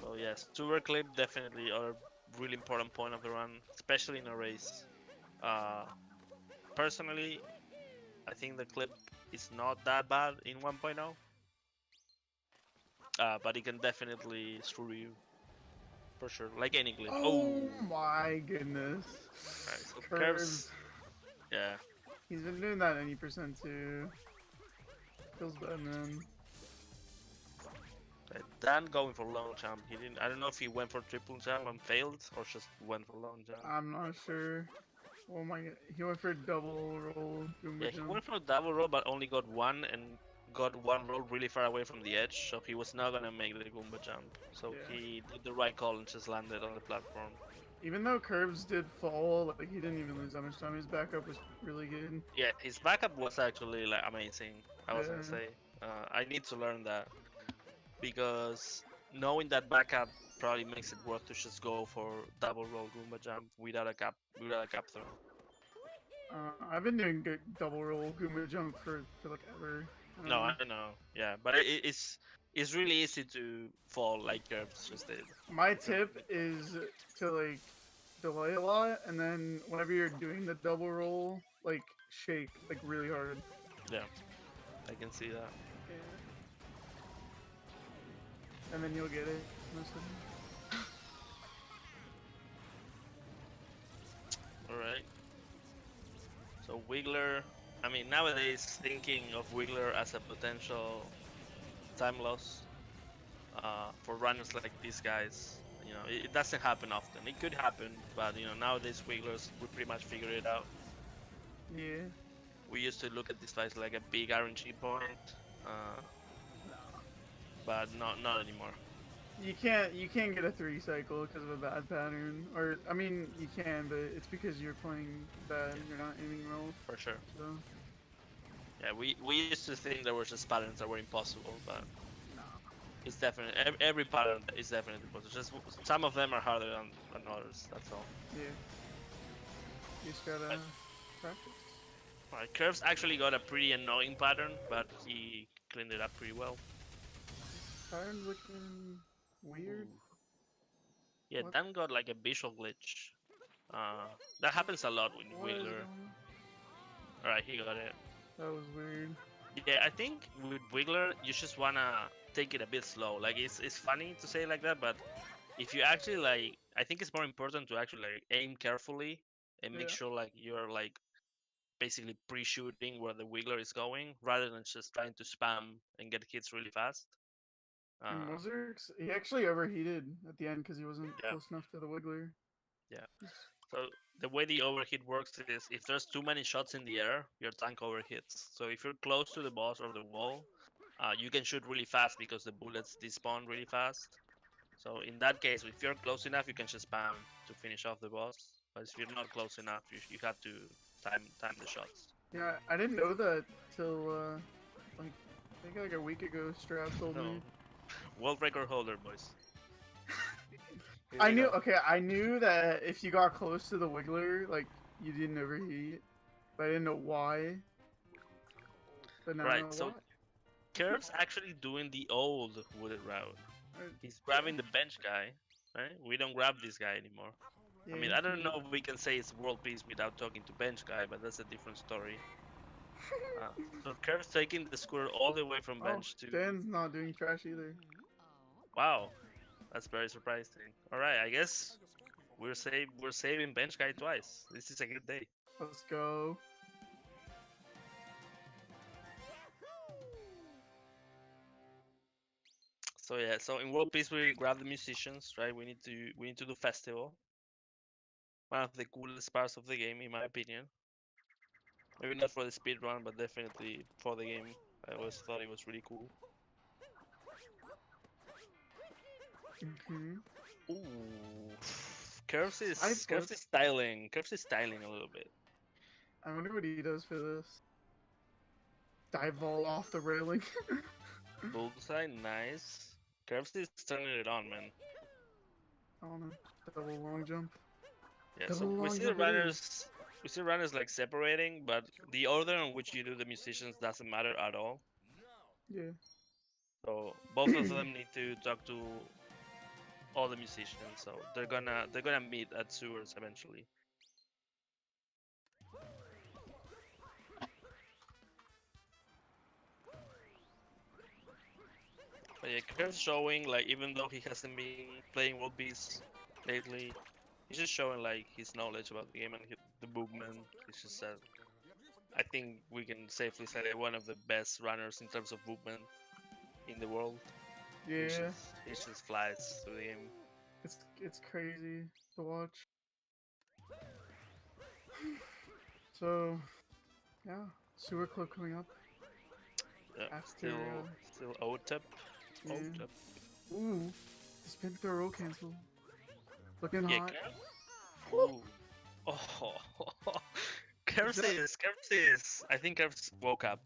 So yes, sewer clip definitely are really important point of the run, especially in a race. Personally, I think the clip is not that bad in 1.0. But it can definitely screw you, for sure, like any clip. Oh my goodness. Alright, so Curves. yeah. He's been doing that 90% too. Feels bad, man. Dan going for long jump. He didn't. I don't know if he went for triple jump and failed, or just went for long jump. I'm not sure. Oh my god, he went for double roll Yeah, Goomba he jump. went for a double roll, but only got one and got one roll really far away from the edge, so he was not gonna make the Goomba jump. So Yeah. he did the right call and just landed on the platform. Even though Curbs did fall, like he didn't even lose that much time. His backup was really good. Yeah, his backup was actually like amazing. I was gonna Yeah. say, I need to learn that because knowing that backup probably makes it worth to just go for double roll Goomba jump without a cap throw. I've been doing good double roll Goomba jump for like ever. I don't No, know. I know. Yeah, but it's really easy to fall like Curbs just did. My tip is to like delay a lot, and then whenever you're doing the double roll, like shake like really hard. Yeah, I can see that. Yeah. And then you'll get it. Most of the time. All right. So Wiggler, I mean nowadays thinking of Wiggler as a potential time loss for runners like these guys, you know, it doesn't happen often. It could happen, but you know nowadays Wigglers we pretty much figured it out. Yeah. We used to look at this fight like a big RNG point, uh, but not anymore. You can't get a 3 cycle because of a bad pattern. Or I mean you can, but it's because you're playing bad and you're not aiming well. For sure. So Yeah, we used to think there were just patterns that were impossible, but no. it's definitely every pattern is definitely possible. Just some of them are harder than others. That's all. Yeah. You just gotta practice. Alright, Curves actually got a pretty annoying pattern, but he cleaned it up pretty well. Pattern's looking weird. Yeah, What? Dan got like a visual glitch. That happens a lot with What is Wiggler. going on? Alright, he got it. That was weird. Yeah, I think with Wiggler, you just wanna take it a bit slow. Like it's funny to say like that, but if you actually like, I think it's more important to actually like aim carefully and make Yeah. sure like you're like basically pre-shooting where the Wiggler is going, rather than just trying to spam and get hits really fast. And Uh, Mozurkz, he actually overheated at the end because he wasn't Yeah. close enough to the Wiggler. Yeah. So the way the overheat works is if there's too many shots in the air, your tank overheats. So if you're close to the boss or the wall, you can shoot really fast because the bullets despawn really fast. So in that case, if you're close enough, you can just spam to finish off the boss. But if you're not close enough, you have to time the shots. Yeah, I didn't know that till like I think like a week ago. Strap told No, me. world record holder, boys. Here I we knew. go. Okay, I knew that if you got close to the Wiggler, like you didn't overheat, but I didn't know why. But now I know Right. So why. Curve's actually doing the old wooded route. He's grabbing the bench guy, right? We don't grab this guy anymore. I mean, Yeah. I don't know if we can say it's world peace without talking to bench guy, but that's a different story. So Curve's taking the scooter all the way from Oh, bench to. Dan's not doing trash either. Wow, that's very surprising. All right, I guess we're saving bench guy twice. This is a good day. Let's go. So yeah, so in world peace we grab the musicians, right? We need to do festival. One of the coolest parts of the game, in my opinion. Maybe not for the speed run, but definitely for the game. I always thought it was really cool. Hmm. Ooh, Curves is Side Curves flip. is styling. Curves is styling a little bit. I wonder what he does for this. Dive vault off the railing. Bullseye, nice. Curves is turning it on, man. I don't know. Double long jump. Yeah, Double so we long see the jump it runners. We see runners like separating, but the order in which you do the musicians doesn't matter at all. Yeah. So both of them need to talk to all the musicians. So they're gonna meet at sewers eventually. But yeah, Kurt's showing like even though he hasn't been playing World Beast lately, he's just showing like his knowledge about the game and the movement. He's just I think we can safely say that one of the best runners in terms of movement in the world. Yeah, He just flies through the game. it's crazy to watch. So, yeah, sewer clip coming up Yeah, after. still OTEP. Yeah. OTEP. Ooh, the spin throw roll cancel. Looking Yeah, hot. Ooh. Oh, Kervs is. I think Kervs woke up.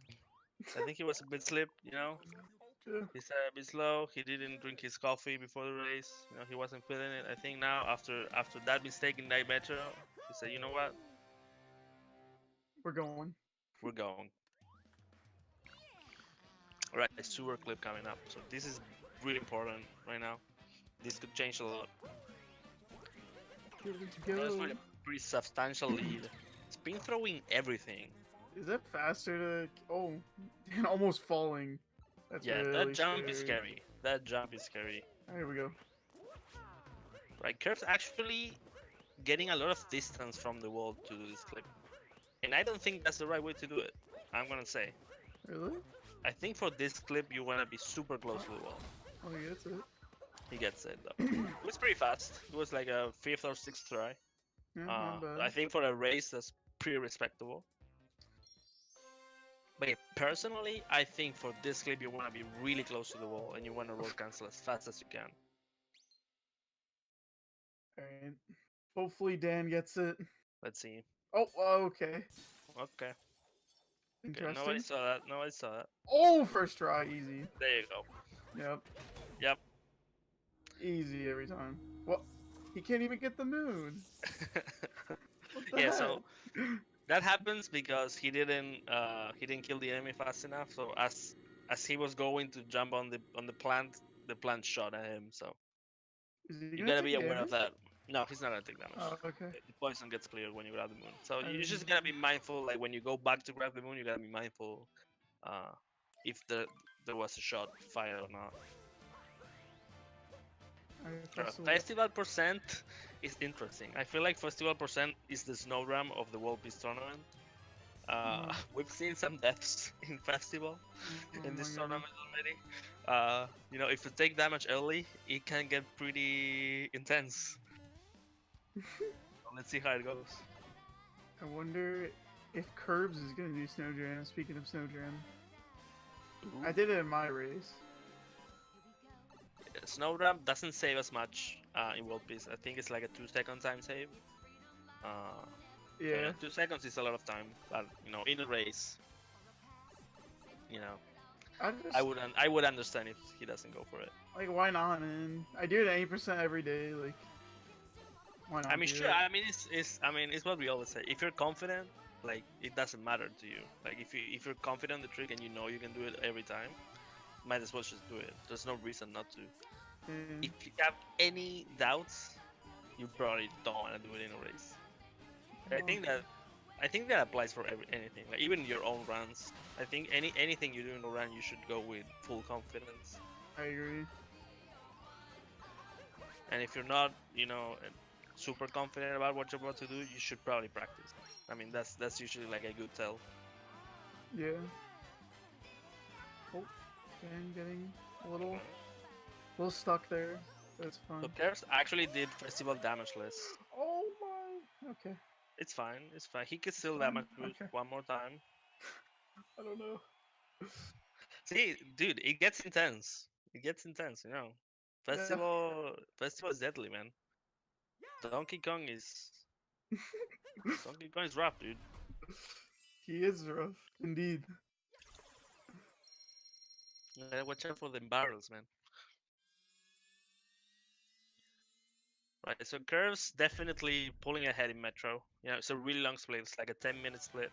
I think he was a bit sleep, you know. Yeah. He's a bit slow. He didn't drink his coffee before the race. You know, he wasn't feeling it. I think now after that mistake in that metro, he said, you know what, We're going. we're going. All right, a sewer clip coming up. So this is really important right now. This could change a lot. Here we That's go. with a pretty substantial lead. Spin throwing everything. Is that faster to? Oh, and almost falling. That's Yeah, really that jump scary. is scary. That jump is scary. Here we go. Right, Curve's actually getting a lot of distance from the wall to do this clip. And I don't think that's the right way to do it. I'm gonna say. Really? I think for this clip you wanna be super close to the wall. Oh, he gets it. He gets it though. It was pretty fast. It was like a 5th or 6th try. Yeah, not bad. I think for a race that's pretty respectable. But yeah, personally, I think for this clip you wanna be really close to the wall and you wanna roll cancel as fast as you can. Alright. Hopefully Dan gets it. Let's see. Oh, okay. Okay. Okay. Interesting. Nobody saw that. Nobody saw that. Oh, first try, easy. There you go. Yep, Yep. easy every time. What? He can't even get the moon. What the Yeah. So heck? that happens because he didn't kill the enemy fast enough. So as he was going to jump on the plant shot at him. So Is he you gonna gotta take be aware of damage? that. No, he's not gonna take damage. Oh, okay. The poison gets cleared when you grab the moon. So I you just didn't- gotta be mindful. Like when you go back to grab the moon, you gotta be mindful if there was a shot fired or not. Alright, first of all- Festival percent is interesting. I feel like festival percent is the snow ram of the World Peace tournament. We've seen some deaths in festival Oh in this my God. tournament already. You know, if you take damage early, it can get pretty intense. So let's see how it goes. I wonder if Curbs is gonna do Snow Jam. Speaking of Snow Jam, I did it in my race. Snow ram doesn't save as much in World Peace. I think it's like a 2-second time save. So Yeah. 2 seconds is a lot of time, but you know, in a race, you know, I would understand if he doesn't go for it. like, why not, man? I do it 80% every day. Like, why not? I mean, do sure. it? I mean, it's what we always say. If you're confident, like it doesn't matter to you. Like if you're confident in the trick and you know you can do it every time, might as well just do it. There's no reason not to. Yeah. If you have any doubts, you probably don't want to do it in a race. I think that applies for anything, like even your own runs. I think anything you do in a run, you should go with full confidence. I agree. And if you're not, you know, super confident about what you're about to do, you should probably practice. I mean, that's usually like a good tell. Yeah. Oh, Dan getting a little stuck there. That's fine. So Kers actually did festival damage less. Oh my. Okay. It's fine. It's fine. He could still Fine, damage boost okay. one more time. I don't know. See, dude, it gets intense. It gets intense, you know. Festival is deadly, man. Donkey Kong is rough, dude. He is rough, indeed. Watch out for them barrels, man. Right, so Curves definitely pulling ahead in Metro. You know, it's a really long split. It's like a 10-minute split.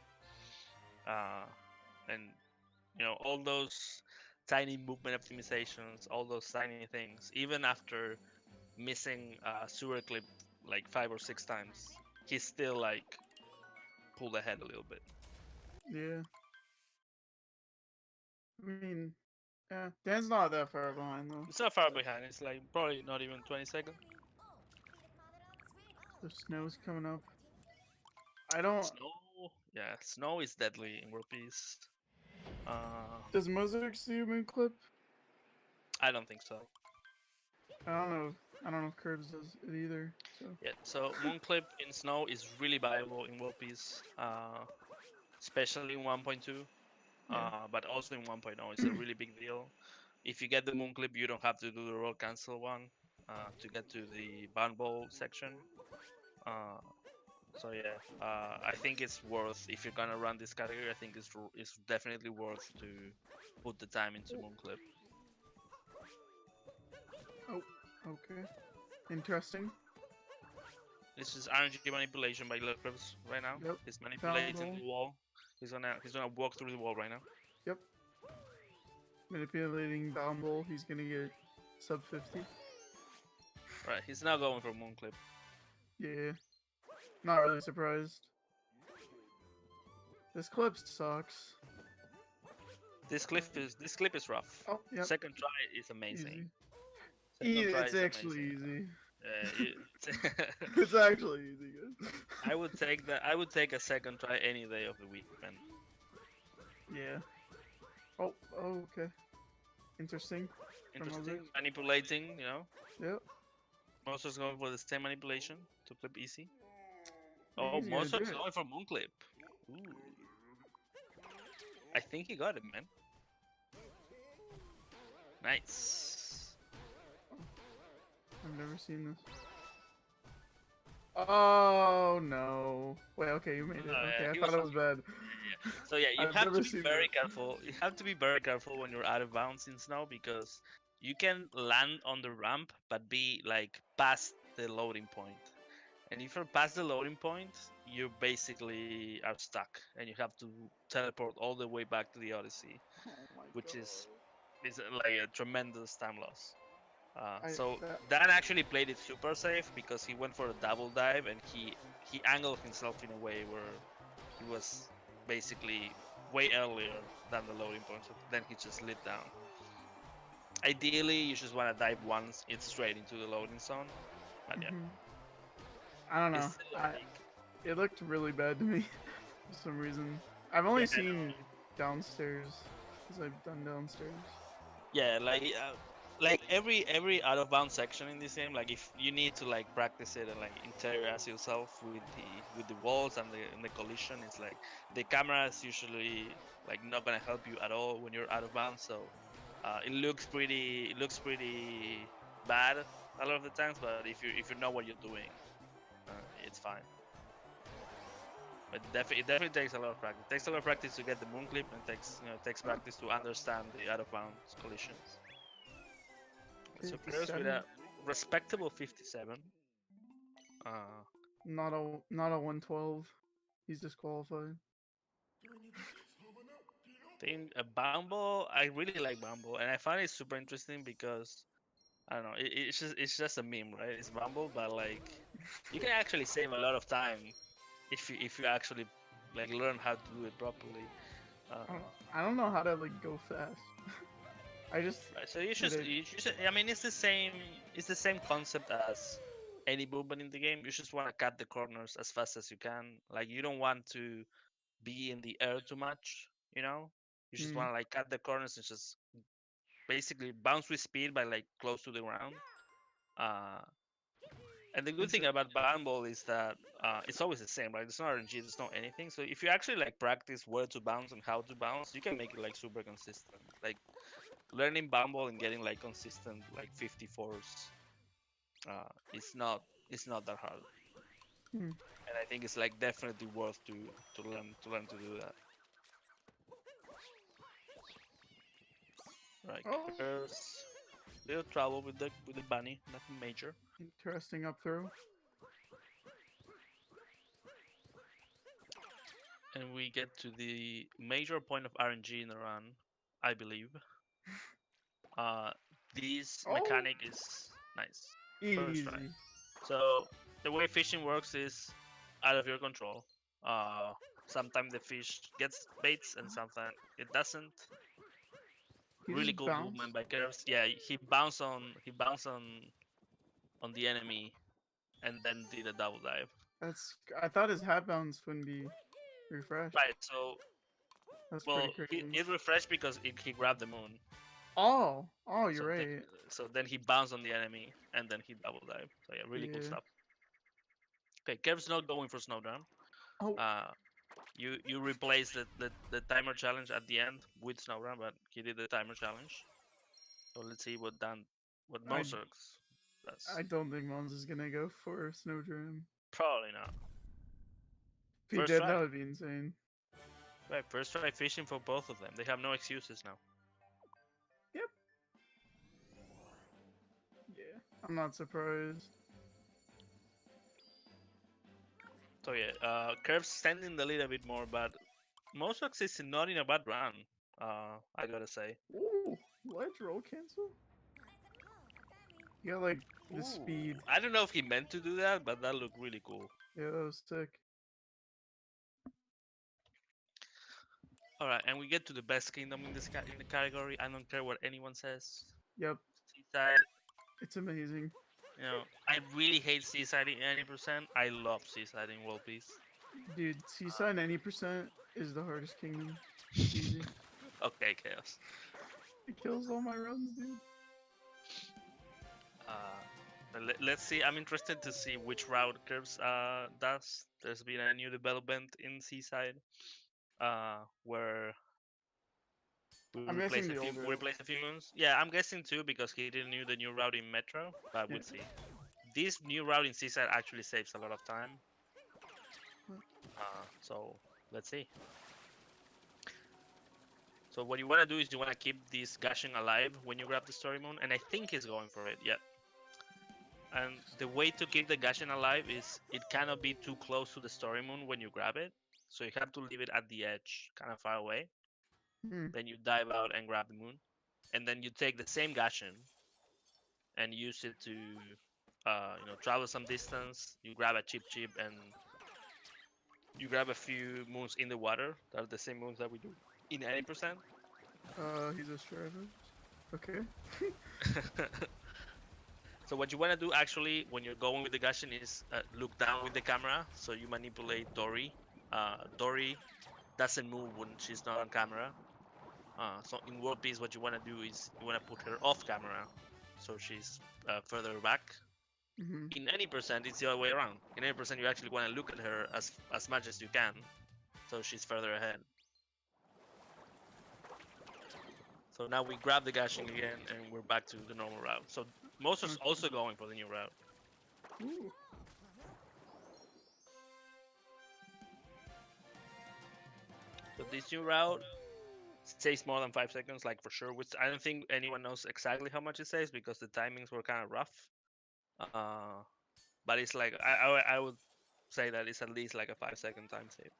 And you know, all those tiny movement optimizations, all those tiny things. Even after missing sewer clip like 5 or 6 times, he's still like pulled ahead a little bit. Yeah. I mean, yeah. Dan's not that far behind though. It's not far behind. It's like probably not even 20 seconds. The snow's coming up. I don't. Snow, yeah, snow is deadly in World Peace. Does Mozurkz do moon clip? I don't think so. I don't know. I don't know if Curbs does it either. So Yeah. So Moonclip in snow is really viable in World Peace, especially in 1.2. yeah. But also in 1.0, it's a really big deal. If you get the Moonclip, you don't have to do the roll cancel one to get to the Bound Ball section. Uh, so yeah, I think it's worth, if you're gonna run this category, I think it's definitely worth to put the time into Moonclip. Oh, okay. Interesting. This is RNG manipulation by Lilkirbs right now. Yep. He's manipulating Ball. the wall. He's gonna walk through the wall right now. Yep. Manipulating Bumble. He's gonna get sub 50. Right, he's now going for Moonclip. Yeah. Not really surprised. This clip sucks. This clip is rough. Oh, yep. Second try is amazing. Easy. Second try It's is actually amazing. easy. It's actually easy, guys. I would take that. I would take a second try any day of the week, man. Yeah. Oh, okay. Interesting. Interesting. Manipulating, you know. Yep. Mozurkz going for the same manipulation to clip easy. Oh, He's gonna do Mozurkz it. going for Moonclip. Ooh. I think he got it, man. Nice. I've never seen this. Oh no! Wait, okay, you made it. Oh, yeah, Okay, I he thought was it was bad. So yeah, you I've have to never be seen very that. careful. You have to be very careful when you're out of bounds in snow because you can land on the ramp but be like past the loading point. And if you're past the loading point, you basically are stuck and you have to teleport all the way back to the Odyssey, Oh my which god. is like a tremendous time loss. I- So that- Dan actually played it super safe because he went for a double dive and he angled himself in a way where he was basically way earlier than the loading point. So then he just lit down. Ideally, you just want to dive once, it's straight into the loading zone. But yeah, Mhm. I don't know. it's still like, It looked really bad to me for some reason. I've only Yeah, I seen downstairs because I've done downstairs. yeah, like every out of bounds section in this game, like if you need to like practice it and like interiorize yourself with the walls and the collision, it's like the camera is usually like not gonna help you at all when you're out of bounds. So it looks pretty bad a lot of the times, but if you know what you're doing, it's fine. But it definitely takes a lot of practice. It takes a lot of practice to get the moon clip, and takes practice to understand the out of bounds collisions. So Curse with a respectable 57. Not a 112. He's disqualified. Think a Bumble, I really like Bumble, and I find it super interesting because I don't know, it's just a meme, right? It's Bumble, but like you can actually save a lot of time if you actually like learn how to do it properly. I don't know how to like go fast. I just Right, so did it. I mean, it's the same concept as any movement in the game. You just want to cut the corners as fast as you can. Like you don't want to be in the air too much, you know. You just want to like cut the corners and just basically bounce with speed by like close to the ground. Uh, and the good thing about Ball is that it's always the same, right? There's no RNG, there's no anything. So if you actually like practice where to bounce and how to bounce, you can make it like super consistent. Like learning Bumble and getting like consistent like 54s, it's not that hard. Hmm. And I think it's like definitely worth to learn to do that. Right, Oh. there's little trouble with the bunny, nothing major. Interesting up throw. And we get to the major point of RNG in the run, I believe. This mechanic is nice. First try. Easy. So the way fishing works is out of your control. Sometimes the fish gets baits and sometimes it doesn't. He Really just cool bounced? movement by Curves. Yeah, he bounced on the enemy and then did a double dive. I thought his hat bounce wouldn't be refreshed. Right. So That's well, pretty crazy. it refreshed because he grabbed the moon. Oh, So you're right. so then he bounced on the enemy and then he double dive. So yeah, really cool Yeah. stuff. Okay, Kev's not going for Snowdrum. Oh, You replace the timer challenge at the end with Snowdrum, but he did the timer challenge. So let's see what I Mozurkz does. I don't think Mons is gonna go for Snowdrum. Probably not. If he First did, try. that would be insane. Right, first try fishing for both of them. They have no excuses now. Yep. Yeah, I'm not surprised. So yeah, Curve's standing the lead a bit more, but Mozurkz is not in a bad run. I gotta say. Ooh, ledge roll cancel. You got like the Ooh. speed. I don't know if he meant to do that, but that looked really cool. Yeah, that was sick. All right, and we get to the best kingdom in this in the category. I don't care what anyone says. Yep, Seaside, it's amazing. you know, I really hate Seaside in 80%. I love Seaside in World Peace. Dude, Seaside 90% is the hardest kingdom. Easy. Okay, Chaos. It kills all my runs, dude. Let's see. I'm interested to see which route Curves does. There's been a new development in Seaside, where we I'm guessing the older. replace a few moons. Yeah, I'm guessing too because he didn't know the new route in Metro, but Yeah. we'll see. This new route in Seaside actually saves a lot of time. So let's see. So what you want to do is you want to keep this gushing alive when you grab the story moon, and I think he's going for it. Yeah. And the way to keep the gushing alive is it cannot be too close to the story moon when you grab it. So you have to leave it at the edge, kind of far away. Hmm. Then you dive out and grab the moon, and then you take the same gushing and use it to, travel some distance. You grab a chip and you grab a few moons in the water. That are the same moons that we do in 80%. He's a Stratus. Okay. So what you want to do actually when you're going with the Gashin is look down with the camera. So you manipulate Dory. Dory doesn't move when she's not on camera. So in World Peace, what you want to do is you want to put her off camera, so she's further back. Hmm. In any percent, it's the other way around. In any percent, you actually want to look at her as much as you can, so she's further ahead. So now we grab the Gashing again, and we're back to the normal route. So Moses also going for the new route. Ooh. So this new route stays more than 5 seconds, like for sure. Which I don't think anyone knows exactly how much it stays because the timings were kind of rough. But it's like I would say that it's at least like a 5-second time save,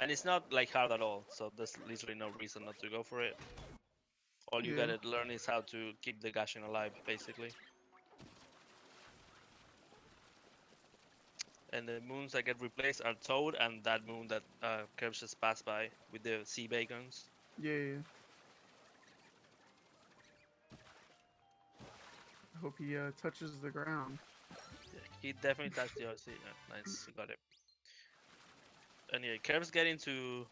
and it's not like hard at all. So there's literally no reason not to go for it. All you Yeah. gotta learn is how to keep the Gashing alive, basically. And the moons that get replaced are Toad and that moon that Curves just passed by with the sea bacons. Yeah. I hope he touches the ground. Yeah, he definitely touched the Odyssey. Yeah, nice, he got it. And yeah, Curves get into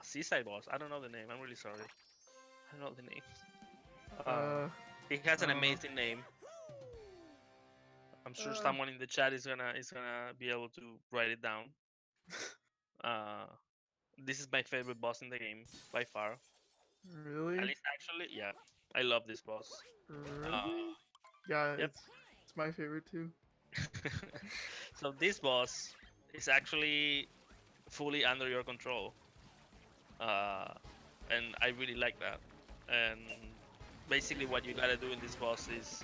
Seaside Boss. I don't know the name. I'm really sorry. I don't know the name. He has an amazing name. I'm sure someone in the chat is gonna be able to write it down. This is my favorite boss in the game by far. Really? At least actually, yeah, I love this boss. Really? Yeah, Yep. it's my favorite too. So this boss is actually fully under your control, and I really like that. And basically, what you gotta do in this boss is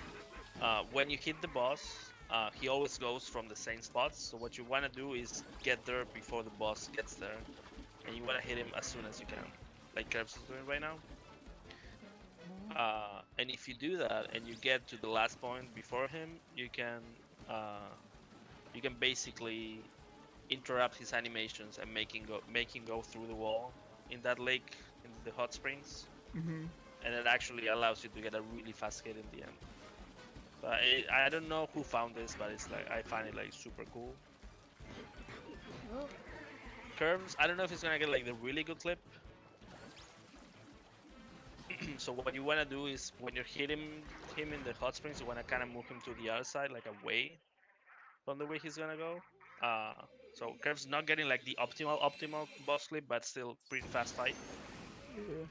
when you hit the boss, he always goes from the same spots. So what you wanna do is get there before the boss gets there, and you wanna hit him as soon as you can, like Krebs is doing right now. And if you do that and you get to the last point before him, you can basically interrupt his animations and make him go through the wall in that lake in the hot springs. Mm-hmm. And it actually allows you to get a really fast hit in the end. But I don't know who found this, but it's like I find it like super cool. Curves, I don't know if it's gonna get like the really good clip. So what you want to do is when you're hitting him in the hot springs, you want to kind of move him to the other side, like away from the way he's gonna go. Uh, so Curve's not getting like the optimal boss clip, but still pretty fast fight. Yeah.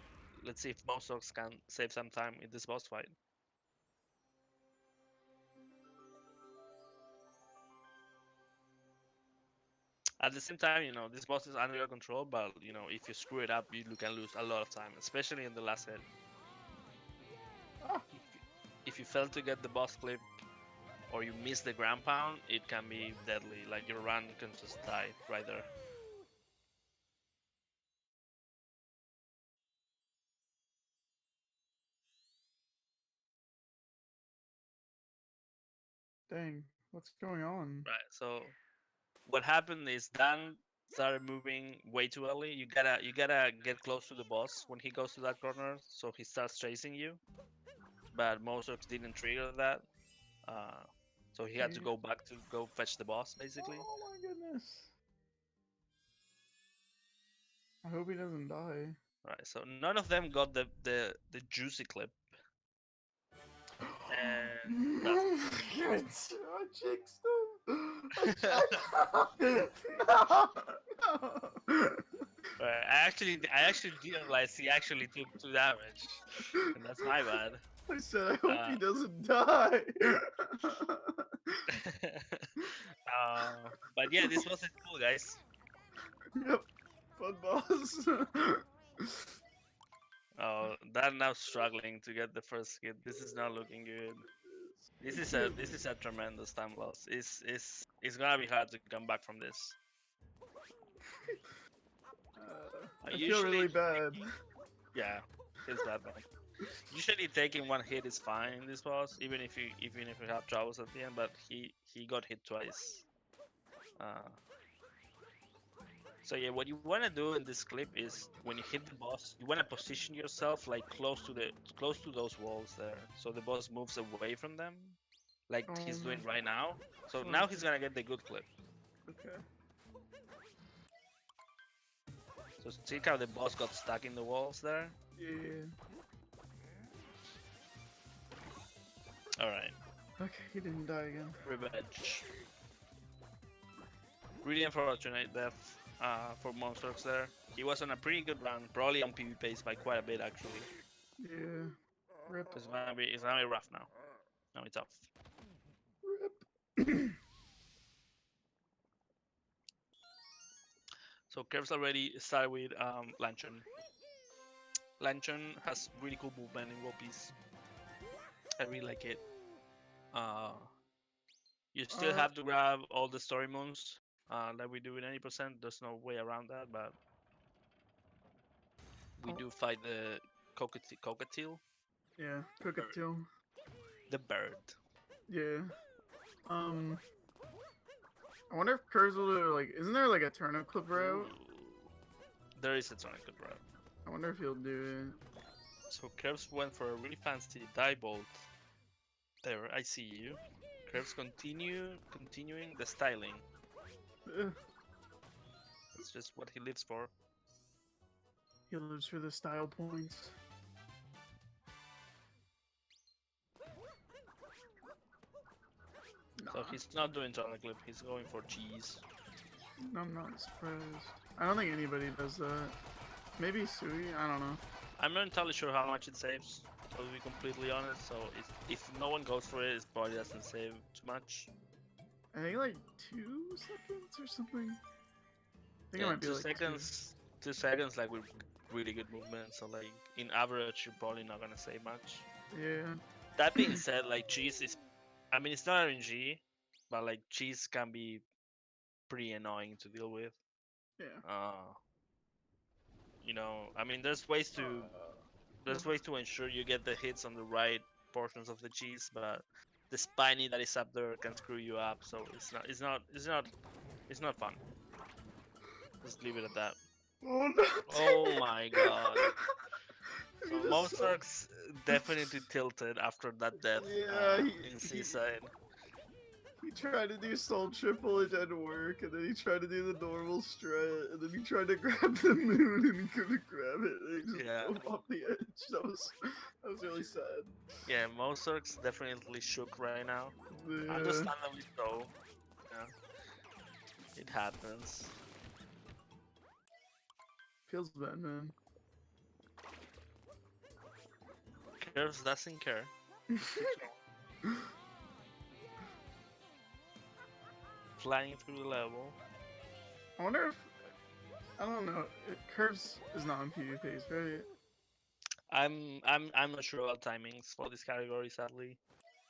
Let's see if Mozurkz can save some time in this boss fight. At the same time, this boss is under your control, but if you screw it up, you can lose a lot of time, especially in the last hit. Ah. If you fail to get the boss clip or you miss the ground pound, it can be deadly. Like your run can just die right there. Dang, what's going on? Right. So what happened is Dan started moving way too early. You gotta get close to the boss when he goes to that corner, so he starts chasing you. But Mozurkz didn't trigger that, uh, so he had to Okay. go back to go fetch the boss, basically. Oh my goodness. I hope he doesn't die. Right. So none of them got the juicy clip, and that's I jinxed him. No. right. I actually didn't realize he actually took 2 damage, and that's my bad. I said I hope he Uh, doesn't die. But yeah, this was it cool, guys. Yep. Fun boss. Oh, they're now struggling to get the first hit. This is not looking good. This is a tremendous time loss. It's gonna be hard to come back from this. I feel really bad. Yeah, it's bad, man. Usually taking 1 hit is fine in this boss, even if you have troubles at the end. But he got hit twice. So yeah, what you want to do in this clip is when you hit the boss, you want to position yourself like close to those walls there, so the boss moves away from them, like he's doing right now. So now he's gonna get the good clip. Okay. So see how the boss got stuck in the walls there. Yeah. All right, Okay, he didn't die again. revenge. Really unfortunate death for Mozurkz there. He was on a pretty good run, probably on PvP pace by quite a bit actually. Yeah. Rip. It's gonna be rough now. Now it's tough. Rip. So Curve's already started with Lanchon. Lanchon has really cool movement in World Peace. I really like it. You still have to grab all the story moons like we do in 80%. There's no way around that, but we do fight the cockatiel, Yeah. Cockatiel. the bird. Yeah. I wonder if Curves will do, like, isn't there like a turnip clip route? There is a tonic route. I wonder if he'll do So Curves went for a really fancy die bolt. There, I see you. Curves continuing the styling. it. That's just what he lives for. He lives for the style points. So he's not doing tonic clip, he's going for cheese. I'm not surprised. I don't think anybody does that. Maybe Sui? I don't know. I'm not entirely sure how much it saves, to be completely honest. So if no one goes for it, it probably doesn't save too much. I think like 2 seconds or something. I think Yeah, it might be 2 like seconds. 2 seconds, like with really good movement. So like in average, you're probably not gonna save much. 2. Yeah. That being said, like cheese is, I mean, it's not RNG, but like cheese can be pretty annoying to deal with. Yeah. I mean, there's ways to ensure you get the hits on the right portions of the cheese, but the spiny that is up there can screw you up. So it's not fun. Just leave it at that. Oh no! Oh my god. So He just Mozurkz definitely tilted after that death Yeah, in Seaside. He tried to do soul triple, it didn't work, and then he tried to do the normal strut, and then he tried to grab the moon and he couldn't grab it, and he just Yeah. drove off the edge. That was really sad. Yeah, Mozurkz definitely shook right now. Yeah. Understandably so. Yeah. It happens. Feels bad, man. Curves doesn't care. Flying through the level. I wonder if I don't know. Curves is not on PvPs, right? I'm not sure about timings for this category, sadly.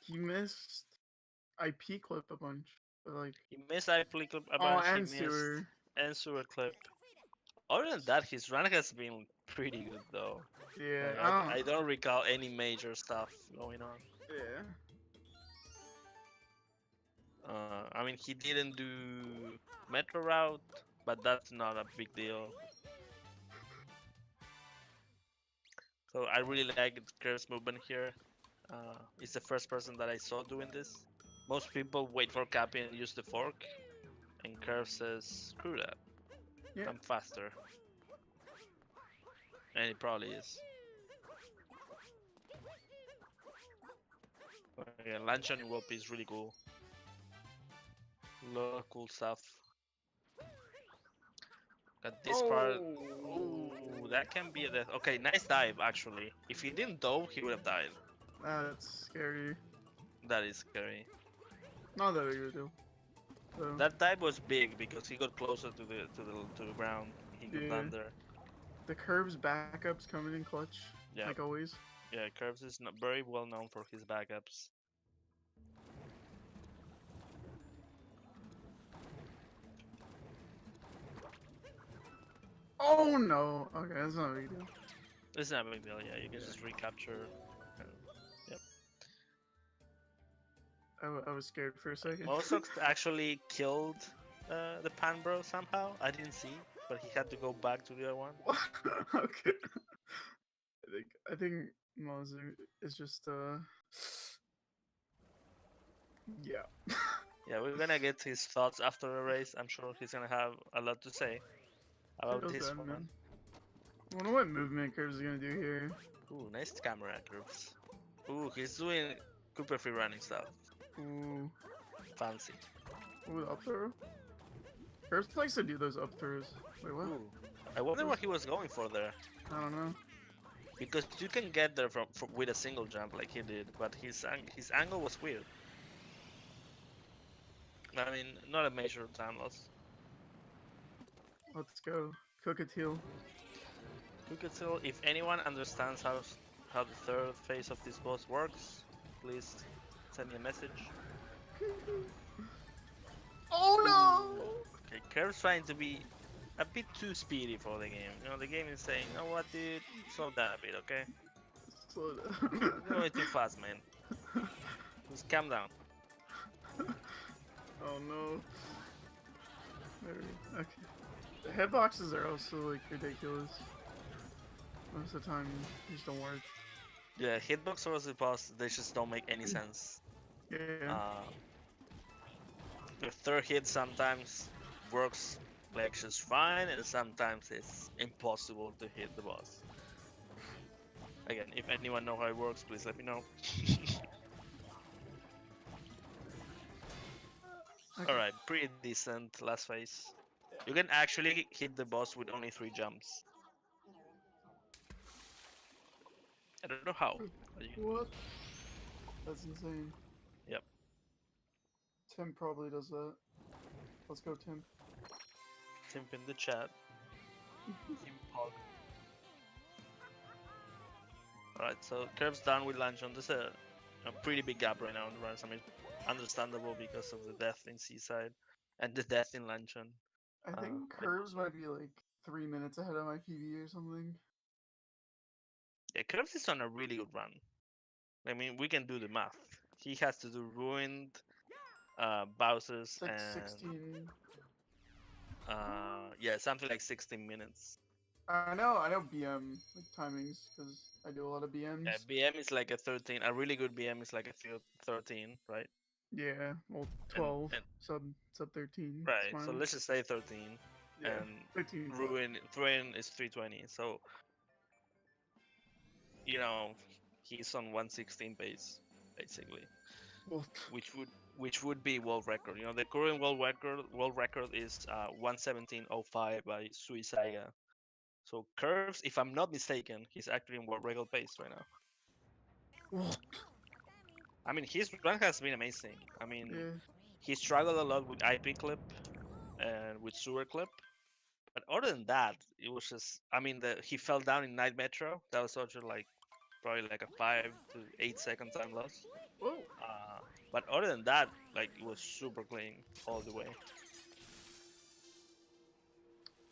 He missed IP clip a bunch, but like He missed I clip a oh, bunch, he and missed sewer. and sewer clip. Other than that, his run has been pretty good though. Yeah, Like, I don't recall any major stuff going on. Yeah. I mean, he didn't do metro route, but that's not a big deal. So I really like Curve's movement here. He's the first person that I saw doing this. Most people wait for Cappy and use the fork, and Curve says, screw that, Yeah. I'm faster. And he probably is. Yeah, Launch on Whoop is really cool. A lot of cool stuff. Got this part. Oh, Ooh, that can be a death. Okay, nice dive actually. If he didn't dove, he would have died. that's scary. That is scary. Not that big of a deal. So, That dive was big because he got closer to the ground. He could Yeah. land there. the Curbs backups coming in clutch, Yeah. like always. Yeah, Curves is not very well known for his backups. Oh no. Okay, that's not a big deal. It's not a big deal. Yeah, you can just recapture. Yep. I was scared for a second. Mozurkz actually killed the Pan Bro somehow. I didn't see, but he had to go back to the other one. Okay. I think Mozu is just yeah. Yeah, we're gonna get his thoughts after the race. I'm sure he's gonna have a lot to say about Feels this bad, one. man. I wonder what movement Curves is gonna do here. Ooh, nice camera curves. Ooh, he's doing Cooper free running stuff. Ooh. Fancy. Ooh, the up throw. Curves likes to do those up throws. Wait, what? Ooh. I wonder what he was going for there. I don't know. Because you can get there from with a single jump like he did, but his angle was weird. I mean, not a major time loss. Let's go. Cookatiel. Lilkirbs14, if anyone understands how the third phase of this boss works, please send me a message. Oh no! Okay, Curve's trying to be a bit too speedy for the game. You know, the game is saying, you know what, dude, slow down a bit, okay? Slow You're down. going too fast, man. Just calm down. Oh no. Okay. The hitboxes are also like ridiculous. Most of the time, they just don't work. Yeah, hitbox or the boss, they just don't make any sense. Yeah. The third hit sometimes works like just fine, and sometimes it's impossible to hit the boss. Again, if anyone know how it works, please let me know. Okay. Alright, pretty decent last phase. You can actually hit the boss with only 3 jumps. I don't know how. but you- What? That's insane. Yep. Tim probably does that. Let's go, Tim. Timp in the chat. Tim Pog. Alright, so Curve's done with Lanchon. There's a pretty big gap right now in the runs. I mean, understandable because of the death in Seaside and the death in Lanchon. I think Curves might be like 3 minutes ahead of my PB or something. Yeah, Curves is on a really good run. I mean, we can do the math. He has to do Ruined, Bowser's, It's like and 16. yeah, something like 16 minutes. I know BM like timings because I do a lot of BMs. Yeah, BM is like a 13. A really good BM is like a 13, right? Yeah, well, 12 and sub 13. It's right. So fine. let's just say 13, Yeah, and 13. Ruin is 320. So you know he's on 116 base basically, Well, which would be world record. You know the current world record is 117.05 by Suicide. So Curves, if I'm not mistaken, he's actually in world record pace right now. well, I mean, his run has been amazing. I mean, yeah. he struggled a lot with IP clip and with sewer clip. But other than that, it was just. I mean, he fell down in Night Metro. That was also like probably like a 5 to 8 second time loss. Whoa. But other than that, like it was super clean all the way.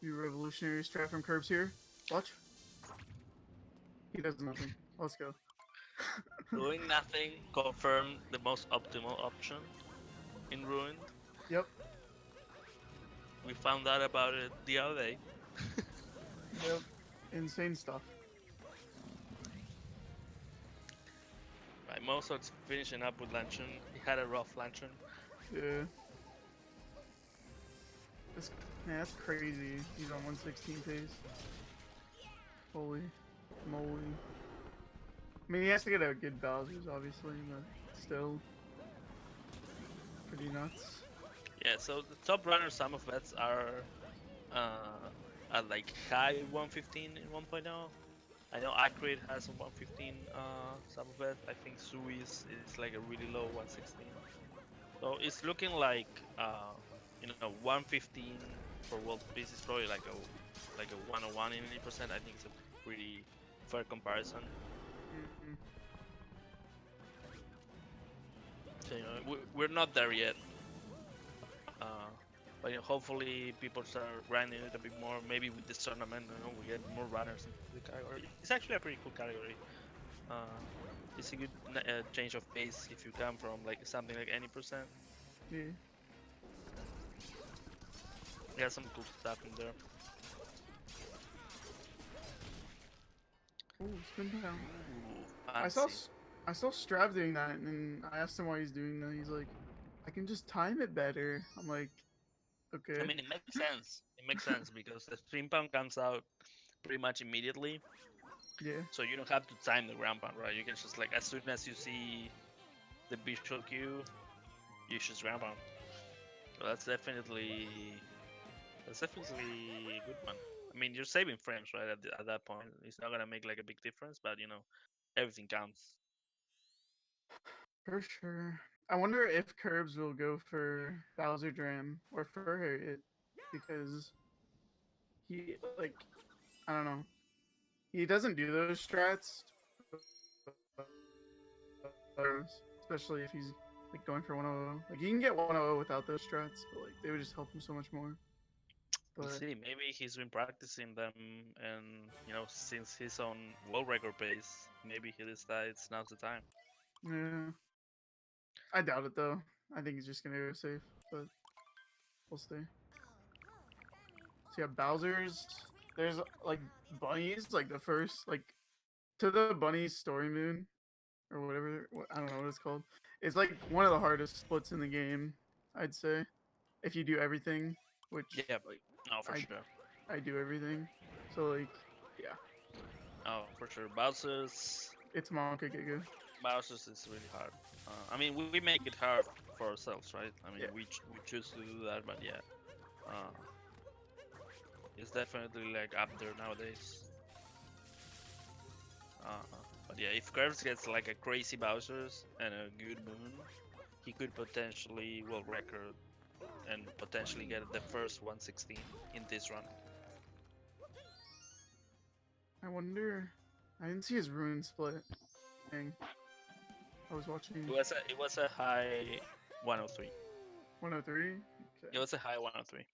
You revolutionary strat from Curbs here. Watch. He does nothing. Let's go. Doing nothing confirmed the most optimal option in Ruined. Yep. We found out about it the other day. Yep. Insane stuff. Right, Mozurkz finishing up with Lantern. He had a rough Lantern. Yeah. That's crazy. He's on 116 pace. Holy moly. I mean, he has to get a good Bowser's, obviously, but still. Pretty nuts. Yeah, so the top runner sum of bets are at like high 115 in 1.0. I know Acrid has a 115 sum of bet. I think Sui's is like a really low 116. So it's looking like 115 for world peace is probably like a 101 in 80%. I think it's a pretty fair comparison. Mm-hmm. So we're not there yet. But hopefully people start grinding it a bit more. Maybe with this tournament, we get more runners into the category. It's actually a pretty cool category. It's a good change of pace if you come from like something like any percent. Yeah. There's some cool stuff in there. Ooh, spin down. Ooh, I saw fancy. I saw Strav doing that, and I asked him why he's doing that. He's like, I can just time it better. I'm like, okay. I mean, it makes sense. It makes sense because the stream pound comes out pretty much immediately, Yeah. so you don't have to time the ground pound, right? You can just like as soon as you see the visual cue, you just ground pound. So that's definitely a good one. I mean, you're saving frames, right? At that point, it's not gonna make like a big difference, but everything counts. For sure. I wonder if Curbs will go for Bowser Dram or for it because he like I don't know. He doesn't do those strats, especially if he's like going for 100. Like he can get 100 without those strats, but like they would just help him so much more. We'll But see. Maybe he's been practicing them, and since he's on world record pace, maybe he decides now's the time. yeah, I doubt it though. I think he's just gonna go safe, but we'll see. So yeah, Bowser's. There's like bunnies, like the first like to the bunny's story moon or whatever. I don't know what it's called. It's like one of the hardest splits in the game, I'd say. If you do everything, which Yeah, but no, for I sure. I do everything. So like, yeah, Oh, for sure. Bowser's it's Monka Giga. is really hard. I mean, we make it hard for ourselves, right? I mean, Yeah. we choose to do that, but yeah, it's definitely like up there nowadays. But yeah, if Curves gets like a crazy Bowser's and a good moon, he could potentially world record and potentially get the first 116 in this run. I wonder. I didn't see his rune split. Dang. I was watching It was a high 103. 103. It was a high 103.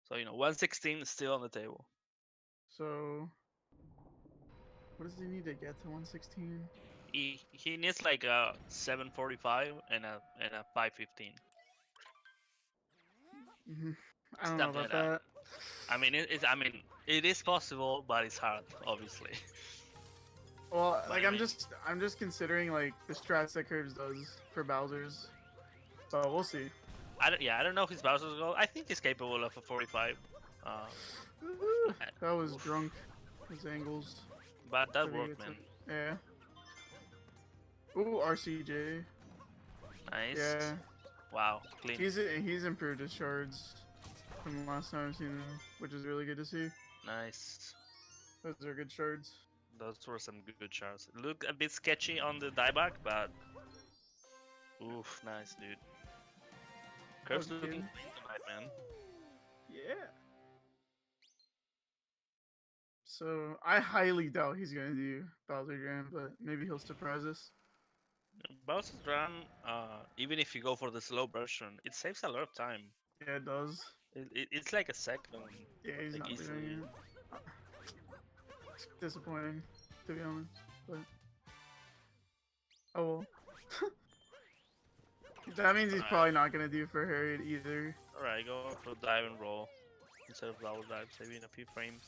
So 116 is still on the table. So, what does he need to get to 116? He needs like a 745 and a 515. I don't know Something about like that. that. I mean, it is possible, but it's hard, obviously. Well, But like I I'm mean- just considering like the strats that Curbs does for Bowser's. But we'll see. I don't know his Bowser's goal. I think he's capable of a 45. That was Oof. drunk. His angles. But that that he worked, gets man. it. Yeah. Ooh, RCJ. Nice. Yeah. Wow, clean. He's improved his shards from the last time I've seen him, which is really good to see. Nice. Those are good shards. Those were some good shots. Look a bit sketchy on the dieback, but oof, nice, dude. Curve's Okay. looking clean tonight, man. Yeah. So I highly doubt he's gonna do Bowser Jam, but maybe he'll surprise us. Bowser's Run, even if you go for the slow version, it saves a lot of time. Yeah, it does. It's like a second. Yeah, he's Like not easily. doing it. It's disappointing, to be honest. But oh well. That means he's Alright. probably not gonna do for Harriet either. Alright, go for dive and roll instead of double dive, saving a few frames.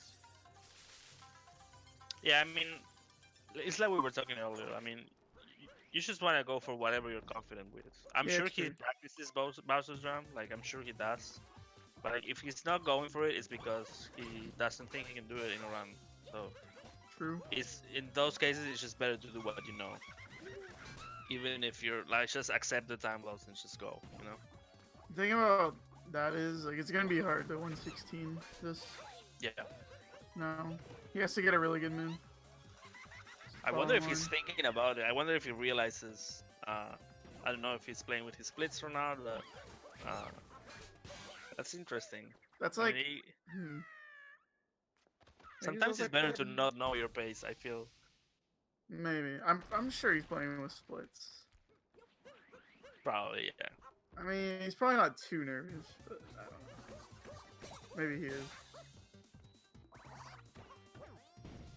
Yeah, I mean, it's like we were talking earlier. I mean, you just want to go for whatever you're confident with. I'm Yeah, sure he true. practices Bowser's Run, like I'm sure he does. But like, if he's not going for it, it's because he doesn't think he can do it in a run. So True. it's in those cases, it's just better to do what you know. Even if you're like, just accept the time loss and just go. You know? The thing about that is, like, it's gonna be hard to 116 this. Yeah. No. He has to get a really good moon. I wonder if Follow he's on. thinking about it. I wonder if he realizes. I don't know if he's playing with his splits or not, but that's interesting. That's I like. mean, Hmm. sometimes it's like better that. to not know your pace. I feel. Maybe. I'm sure he's playing with splits. Probably, yeah. I mean, he's probably not too nervous, but I don't know. Maybe he is.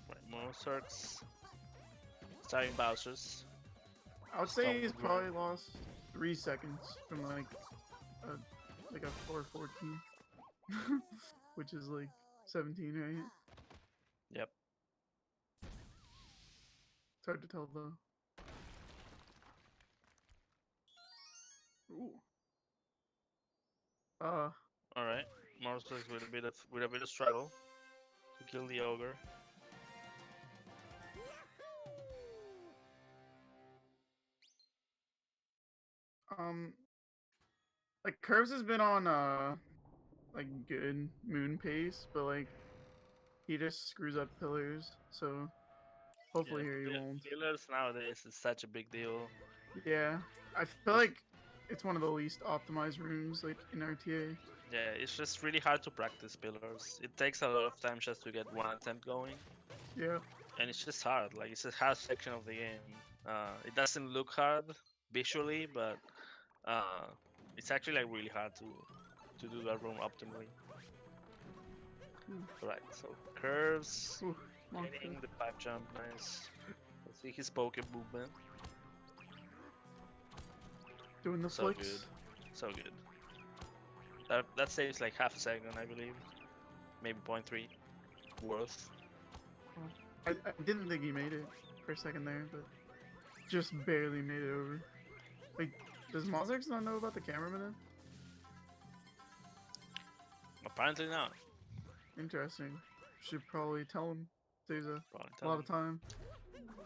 Right, Mozurkz. Starting Bowser's. I would say Some he's run. probably lost 3 seconds from like a 414, which is like 17, right? Yep. It's hard to tell though. Ooh. Alright. Mozurkz with a bit of struggle to kill the ogre. Um, like Curves has been on like good moon pace, but like he just screws up pillars. So hopefully here he won't. Healers nowadays is such a big deal. Yeah, I feel like it's one of the least optimized rooms like in RTA. Yeah, it's just really hard to practice pillars. It takes a lot of time just to get one attempt going, Yeah, and it's just hard. Like it's a hard section of the game. It doesn't look hard visually, but it's actually like really hard to do that room optimally. Right, so curves, Ooh, long hitting curve. the pipe jump, nice. Let's see his poke movement. Doing the So flicks. good, so good. That saves like half a second, I believe, maybe 0.3 worth. I didn't think he made it for a second there, but just barely made it over. Like, does Mozurkz not know about the cameraman then? Apparently not. Interesting. Should probably tell him. Saves a Probably lot of time.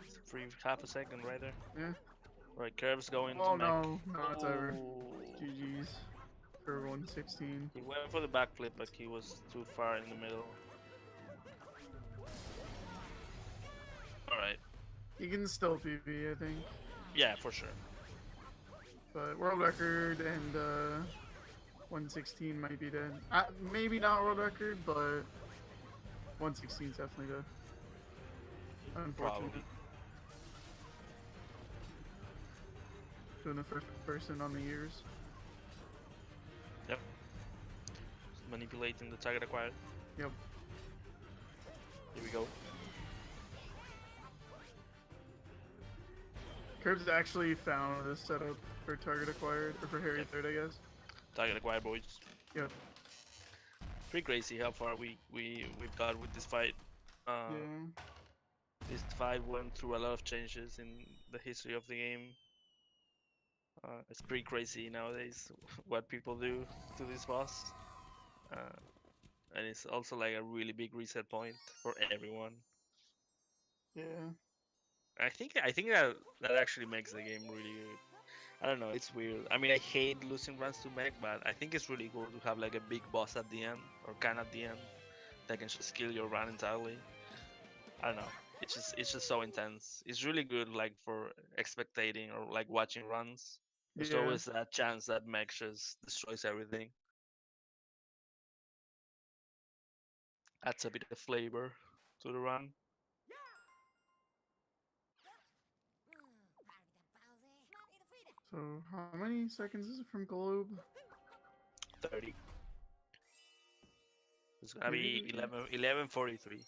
It's free half a second right there. Yeah. Right, curves going Oh to mech. no, no, it's over. Oh. GG's for 116. He went for the backflip, but he was too far in the middle. Alright. He can still PB, I think. Yeah, for sure. But world record and 116 might be dead. Maybe not world record, but 116 is definitely dead. Unfortunately. Probably. Doing the first person on the years. Yep. Manipulating the target acquired. Yep. Here we go. Curbs actually found a setup for target acquired, or for Harry third, I guess. Target acquired, boys. Yep. Pretty crazy how far we've got with this fight. Yeah. This fight went through a lot of changes in the history of the game. It's pretty crazy nowadays what people do to this boss. Uh, and it's also like a really big reset point for everyone. Yeah. I think that actually makes the game really good. I don't know, it's weird. I mean, I hate losing runs to mech, but I think it's really cool to have like a big boss at the end, or kind of at the end, that can just kill your run entirely. I don't know. It's just so intense. It's really good like for expectating or like watching runs. There's Yeah. always that chance that mech just destroys everything. Adds a bit of flavor to the run. So how many seconds is it from Globe? 30. It's gonna be Maybe 11:43.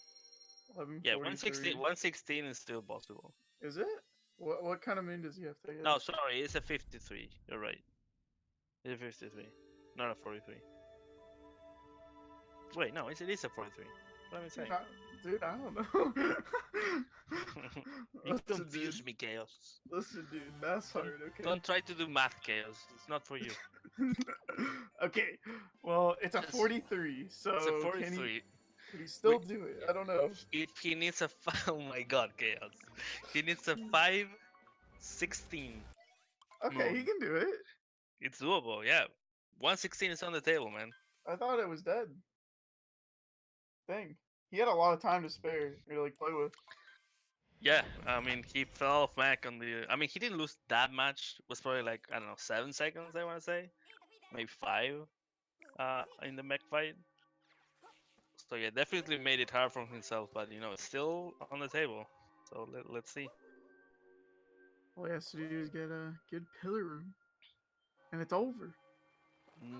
Yeah, 11:43. 116 is still possible. Is it? What kind of moon does he have to hit? No, sorry, it's a 53. You're right. It's a 53, not a 43. Wait, no, it is a 43. What am I saying? Dude, I don't know. You Listen, confuse dude. me, Chaos. Listen, dude, that's hard. Okay. Don't try to do math, Chaos. It's not for you. Okay. Well, it's a Yes. 43. So It's a can 43. he still do it? I don't know. If he needs a oh my god, Chaos. He needs a 516. Okay, he Moon. can do it. It's doable, yeah. 116 is on the table, man. I thought it was dead. Dang. He had a lot of time to spare or to like play with. Yeah, I mean, he fell off Mac on the. I mean, he didn't lose that much. It was probably like, I don't know, 7 seconds, I want to say. Maybe 5 in the mech fight. So, yeah, definitely made it hard for himself, but, it's still on the table. So, let's see. All he has to do is get a good pillar room. And it's over.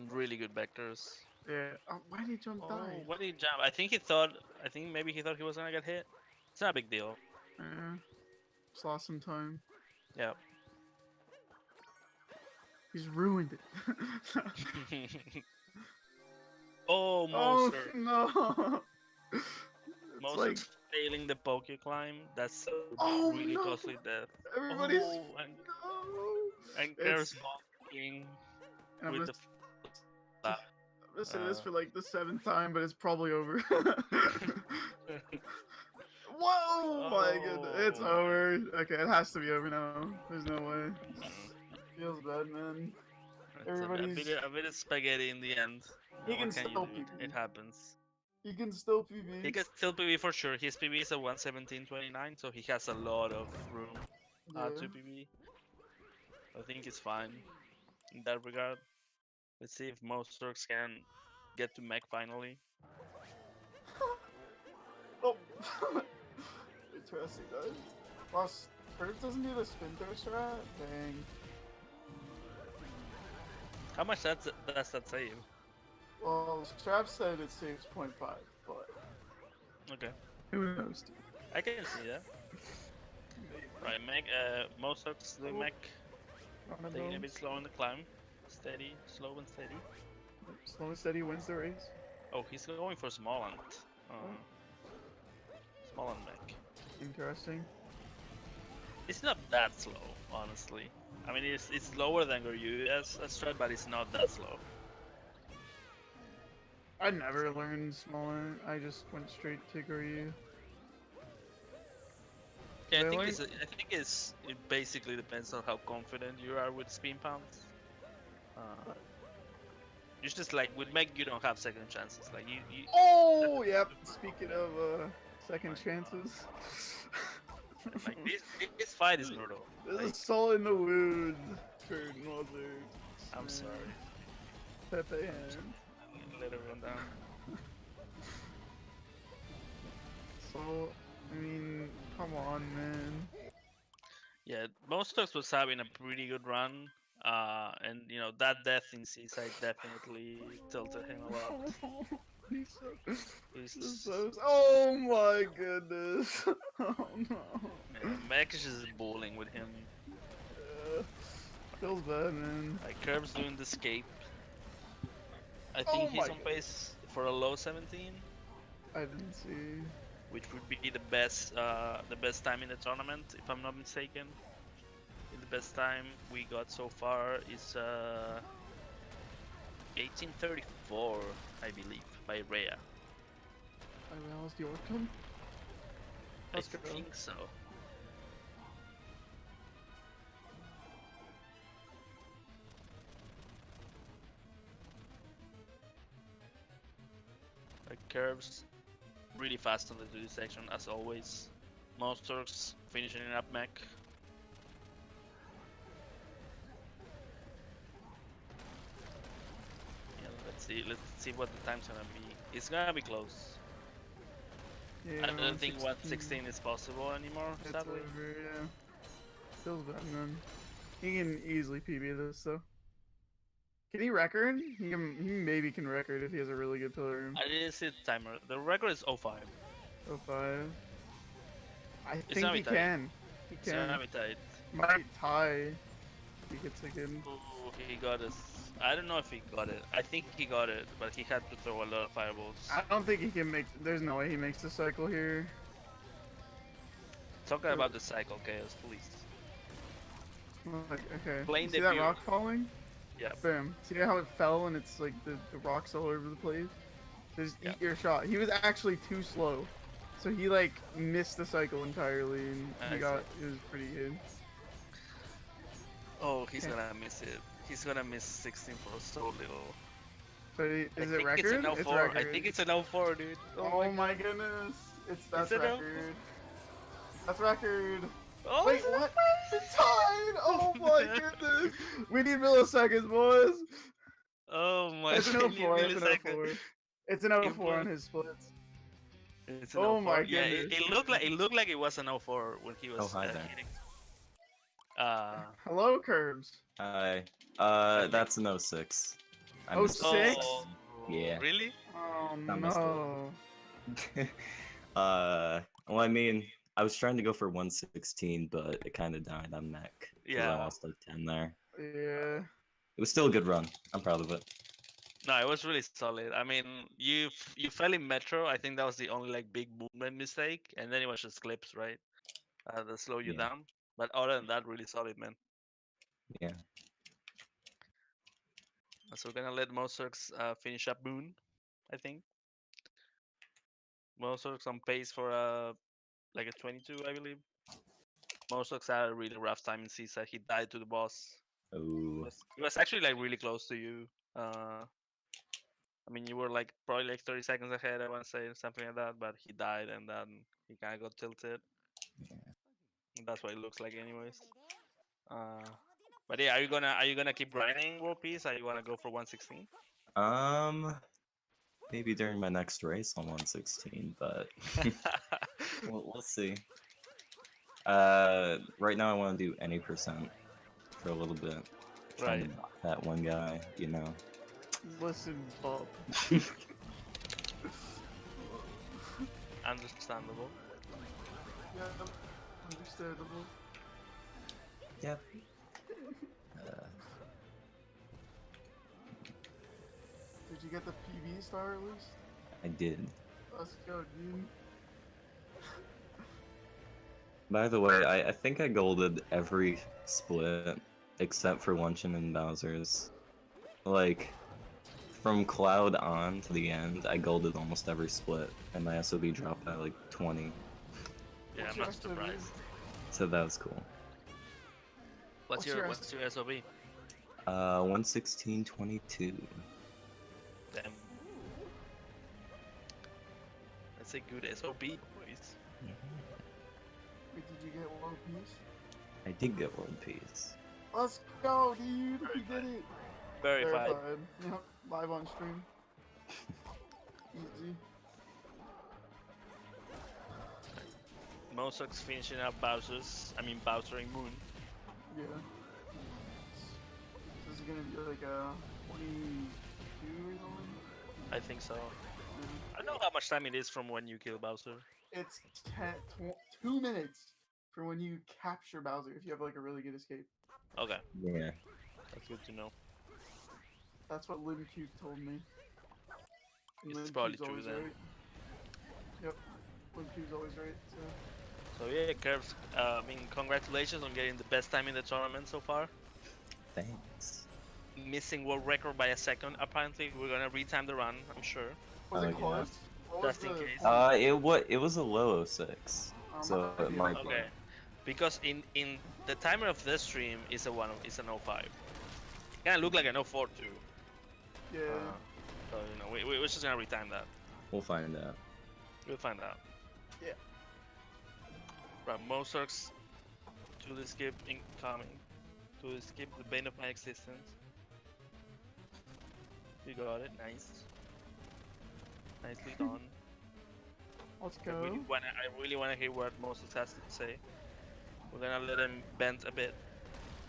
Really good vectors. Yeah. Oh, why did he jump Oh, dive? what did he jump? I think maybe he thought he was gonna get hit. It's not a big deal. Yeah. Just lost some time. Yeah. He's ruined it. Oh, Oh Mozurkz. no! It's Mozurkz like failing the poke climb. That's a Oh, really no. costly death. everybody's Oh, and no. Curse It's- balking I'm with gonna, the. I'm gonna say this uh, for like the 7th time, but it's probably over. Whoa! My goodness, it's Oh. over. Okay, it has to be over now. There's no way. Feels bad, man. It's Everybody's- a bit of spaghetti in the end. He What can can you still do? PB. It happens. He can still PB. He can still PB for sure. His PB is a 117.29, so he has a lot of room Yeah. to PB. I think it's fine in that regard. Let's see if Mozurkz can get to mech finally. Oh. Interesting, guys. Plus, Kurt doesn't do the spin throw strat? Dang. How much does that save? Well, Strap said it saves 0.5, but Okay, who knows, dude? I can see that. Right, mech. Mozurkz doing mech, taking a bit slow on the climb. Steady, slow and steady. Slow and steady wins the race. Oh, he's going for Smalland. Smalland mech. Interesting. It's not that slow, honestly. I mean, it's slower than Goryu as a strat, but it's not that slow. I never learned smaller. I just went straight to Goryu. Yeah, Really? it basically depends on how confident you are with spin pounds. It's just like with mech, you don't have second chances. Like you Oh, yep. Speaking of second chances, like this fight is brutal. there's Like, a salt in the wound for Mozurkz. I'm man. sorry. Pepe hand. Let it run down. So, I mean, come on, man. Yeah, Mozurkz was having a pretty good run. And that death in Seaside definitely tilted him a lot. He's so, He's he's so, oh my goodness. Oh no. Mech is just bowling with him. Feels bad, man. Like Curb's doing the escape. I Oh think he's my on pace for a low 17, I didn't see. which would be the best time in the tournament, if I'm not mistaken. best time we got so far is 1834, I believe, by Rhea. I realized the Orcum. Let's I go. think so. Like curves really fast on the 2D section as always. Mozurkz finishing up mech. Yeah, let's see what the time's gonna be. It's gonna be close. Yeah, I don't think 116. 116 is possible anymore, It's sadly. over, yeah. Feels bad, man. He can easily PB this, though. Can he record? He maybe can record if he has a really good pillar room. I didn't see the timer. The record is 05. 05. I It's think gonna he be tight. can. He It's gonna can. be tight. Might tie. If he gets a good. Ooh, he got us. I don't know if he got it. I think he got it, but he had to throw a lot of fireballs. I don't think he can make. There's no way he makes the cycle here. Talking about the cycle, Chaos, please. Like, okay. Playing You see the that view. rock falling? Yeah. Bam. See how it fell and it's like the rocks all over the place? Just Yeah. eat your shot. He was actually too slow. So he like missed the cycle entirely and I it was pretty good. Oh, he's Okay. gonna miss it. He's gonna miss 16 for so little. But I is it think record? It's an 04. It's I record. think it's an 04, dude. Oh my goodness. That's Is it record. That's record. Oh, Wait, what? It's tied! Oh my goodness! We need milliseconds, boys! Oh my. It's an I need 04, it's an millisecond. 04. It's an It 04 on was- his splits. It's an Oh 04. my Yeah, goodness. it looked like it was an 04 when he was Oh, hi there. hitting. Hello, Curbs. Hi. That's an 06. I Oh, missed the 06? second. Yeah. Really? Oh That must no. Well, I mean, I was trying to go for 116, but it kind of died on mech. 'Cause Yeah. I lost like 10 there. Yeah. It was still a good run. I'm proud of it. No, it was really solid. I mean, you fell in Metro. I think that was the only like big movement mistake, and then it was just clips, right? That slow you Yeah. down. But other than that, really solid, man. Yeah. So we're gonna let Mozurkz finish up Boon, I think. Mozurkz on pace for like a 22, I believe. Mozurkz had a really rough time in CSA. He died to the boss. Oh. He was actually like really close to you. I mean, you were like probably like 30 seconds ahead, I want to say, something like that. But he died, and then he kind of got tilted. That's what it looks like, anyways. But yeah, are you gonna keep grinding World Peace? Are you gonna go for 116? Maybe during my next race on 116, but we'll see. Right now I want to do any percent for a little bit. Trying to knock that one guy, you know. Listen, Bob. Understandable. Yeah, understandable. Yep. Did you get the PB star at least? I did. Let's go, dude. By the way, I think I golded every split except for Luncheon and Bowser's. Like, from Cloud on to the end, I golded almost every split, and my SOB dropped by like 20. Yeah, What's I'm your not SOB? surprised. So that was cool. What's What's your your SOB? 116.22. Damn. That's a good SOB, boys. Wait, did you get World Peace? I did get World Peace. Let's go, dude! We did it! Verified. Yep, live on stream. Easy. Mozurkz finishing up Bowser's. I mean Bowser and Moon. Yeah. This is gonna be like a 22 or something. I think so. Yeah. I don't know how much time it is from when you kill Bowser. It's 2 minutes for when you capture Bowser if you have like a really good escape. Okay, Yeah. that's good to know. That's what Lilkirbs told me. And It's Lilkirbs probably true always then. right. Yep. Lilkirbs always right, so. So yeah, Curbs, I mean, congratulations on getting the best time in the tournament so far. Thanks. Missing world record by a second. Apparently, we're gonna retime the run. I'm sure. Was Oh, it yeah. close? What was Just in the case. point? It was a low 06, so it might be. Okay. Because in the timer of this stream is is an 05. It kind of look like an 04 too. Yeah. So you know, we're just gonna retime that. We'll find out. We'll find out. Yeah. Right, Mozurkz to the skip incoming. To the skip, the bane of my existence. You got it, nice. Nicely done. Let's I really go. wanna hear what Mozurkz has to say. We're gonna let him vent a bit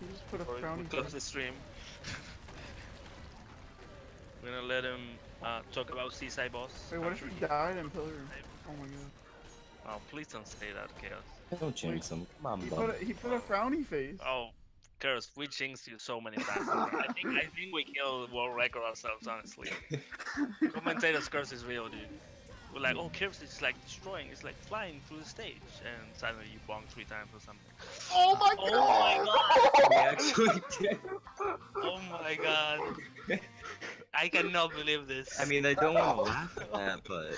He just put a before we frowny close face. the stream. We're gonna let him talk about Seaside Boss. Wait, what I'm if sure he died in Pillar? Oh my god. Oh, please don't say that, Chaos. Don't jinx him. Come on, He bud. put a frowny face. Oh, Chaos, we jinxed you so many times. I think we killed world record ourselves, honestly. Commentators curse is real, dude. We're like, oh, Chaos is like destroying, it's like flying through the stage, and suddenly you bonk 3 times or something. Oh my god! Oh my god! We actually did. Oh my god! I cannot believe this. I mean, I don't want to laugh at that, but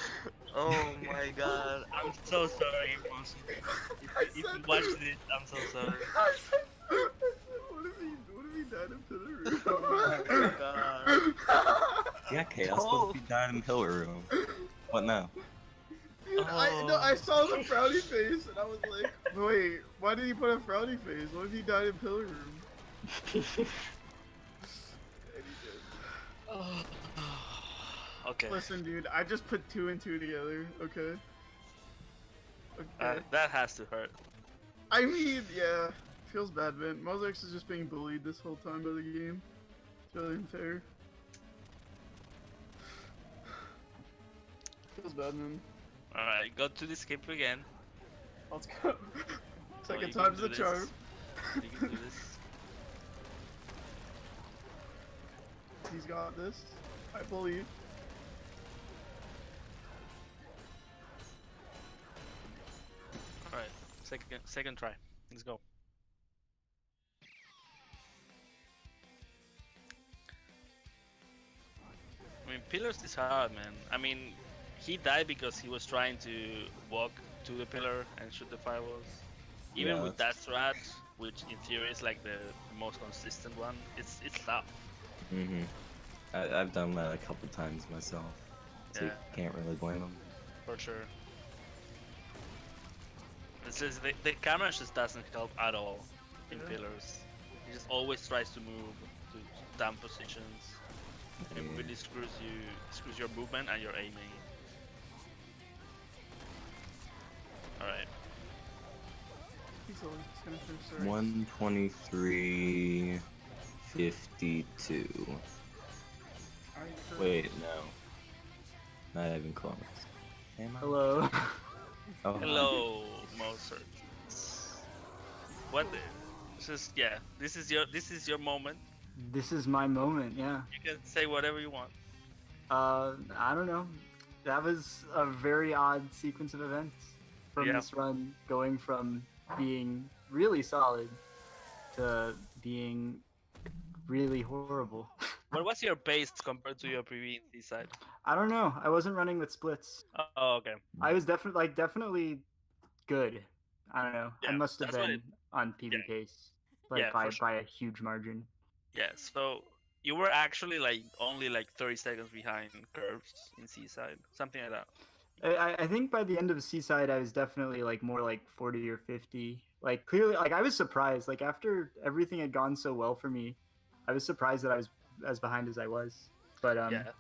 Oh my god, I'm so sorry, Monster. If you watch this, I'm so sorry. What if he died in Pillar? Oh my god. yeah, Chaos. What if he died in Pillar Room? What now? Dude, I saw the frowny face and I was like, wait, why did he put a frowny face? What if he died in Pillar Room? And he did. Okay. Listen, dude, I just put 2 and 2 together, okay? Okay. That has to hurt. I mean, yeah, feels bad, man. Mozurkz is just being bullied this whole time by the game. It's really unfair. Feels bad, man. Alright, go to the skip again. Let's go. Oh, you Second can time's do the this. charm. You can do this. He's got this. I believe. Alright, second try. Let's go. I mean, Pillars is hard, man. I mean, he died because he was trying to walk to the pillar and shoot the fireballs. Even Yeah, with that strat, which in theory is like the most consistent one, it's tough. Mhm. I've done that a couple times myself, so you Yeah. can't really blame him. For sure. It's just the camera just doesn't help at all in Yeah. pillars. He just always tries to move to dumb positions. And it Yeah. really screws your movement and your aiming. Alright. He's always gonna finish the race. 123.52. Alright, sure. Wait, no. Not even close. Am I? Hello. Oh, Hello, Mozurkz. What? This is your moment. This is my moment, yeah. You can say whatever you want. I don't know. That was a very odd sequence of events from Yeah. this run, going from being really solid to being really horrible. What was your pace compared to your PV in Seaside? I don't know. I wasn't running with splits. Oh, okay. I was definitely good. I don't know. I Yeah, must have that's what been on PV yeah. pace, like Yeah, for sure. by a huge margin. Yeah, so you were actually like only like 30 seconds behind Curbs in Seaside, something like that. I think by the end of the Seaside, I was definitely like more like 40 or 50. Like clearly, like I was surprised. Like after everything had gone so well for me, I was surprised that I was as behind as I was. But Yeah.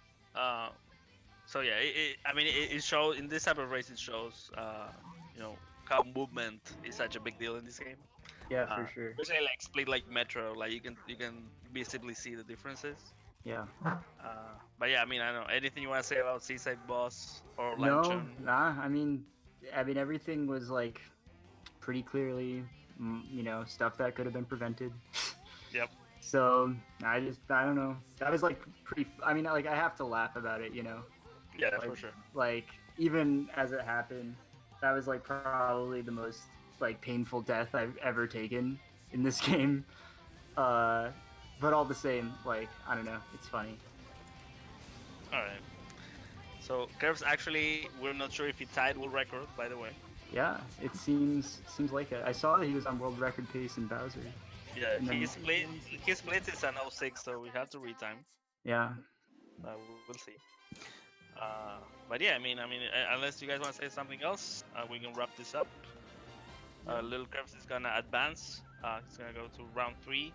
So yeah, it shows in this type of race. It shows, how movement is such a big deal in this game. yeah, for sure. Especially like split like Metro, like you can visibly see the differences. Yeah. But yeah, I mean, I don't know anything you want to say about Seaside Boss or No, Luncheon? nah. I mean, everything was like pretty clearly, stuff that could have been prevented. Yep. So I don't know. That was like pretty. I mean, like I have to laugh about it, Yeah, like, for sure. Like even as it happened, that was like probably the most like painful death I've ever taken in this game. But all the same, like I don't know, it's funny. All right. So Curves actually, we're not sure if he tied world record, by the way. Yeah, it seems like it. I saw that he was on world record pace in Bowser. Yeah, And then- his split is an 06, so we have to retime. Yeah. We'll see. But yeah, I mean, unless you guys want to say something else, we can wrap this up. Lilkirbs is gonna advance. He's gonna go to round 3.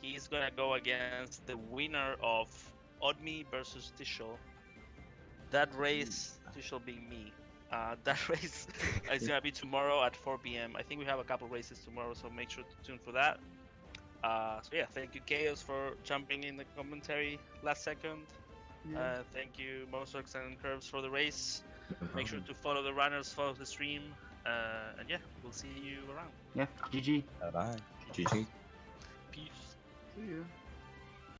He's gonna go against the winner of Odmi versus Tishel. That race, Tishel being me. That race is gonna be tomorrow at 4 p.m. I think we have a couple races tomorrow, so make sure to tune for that. So yeah, thank you Chaos for jumping in the commentary last second. Thank you Mozurkz and Curves for the race. Make sure to follow the runners, follow the stream, and yeah, we'll see you around. Yeah. GG. Bye bye. GG. Peace. See ya.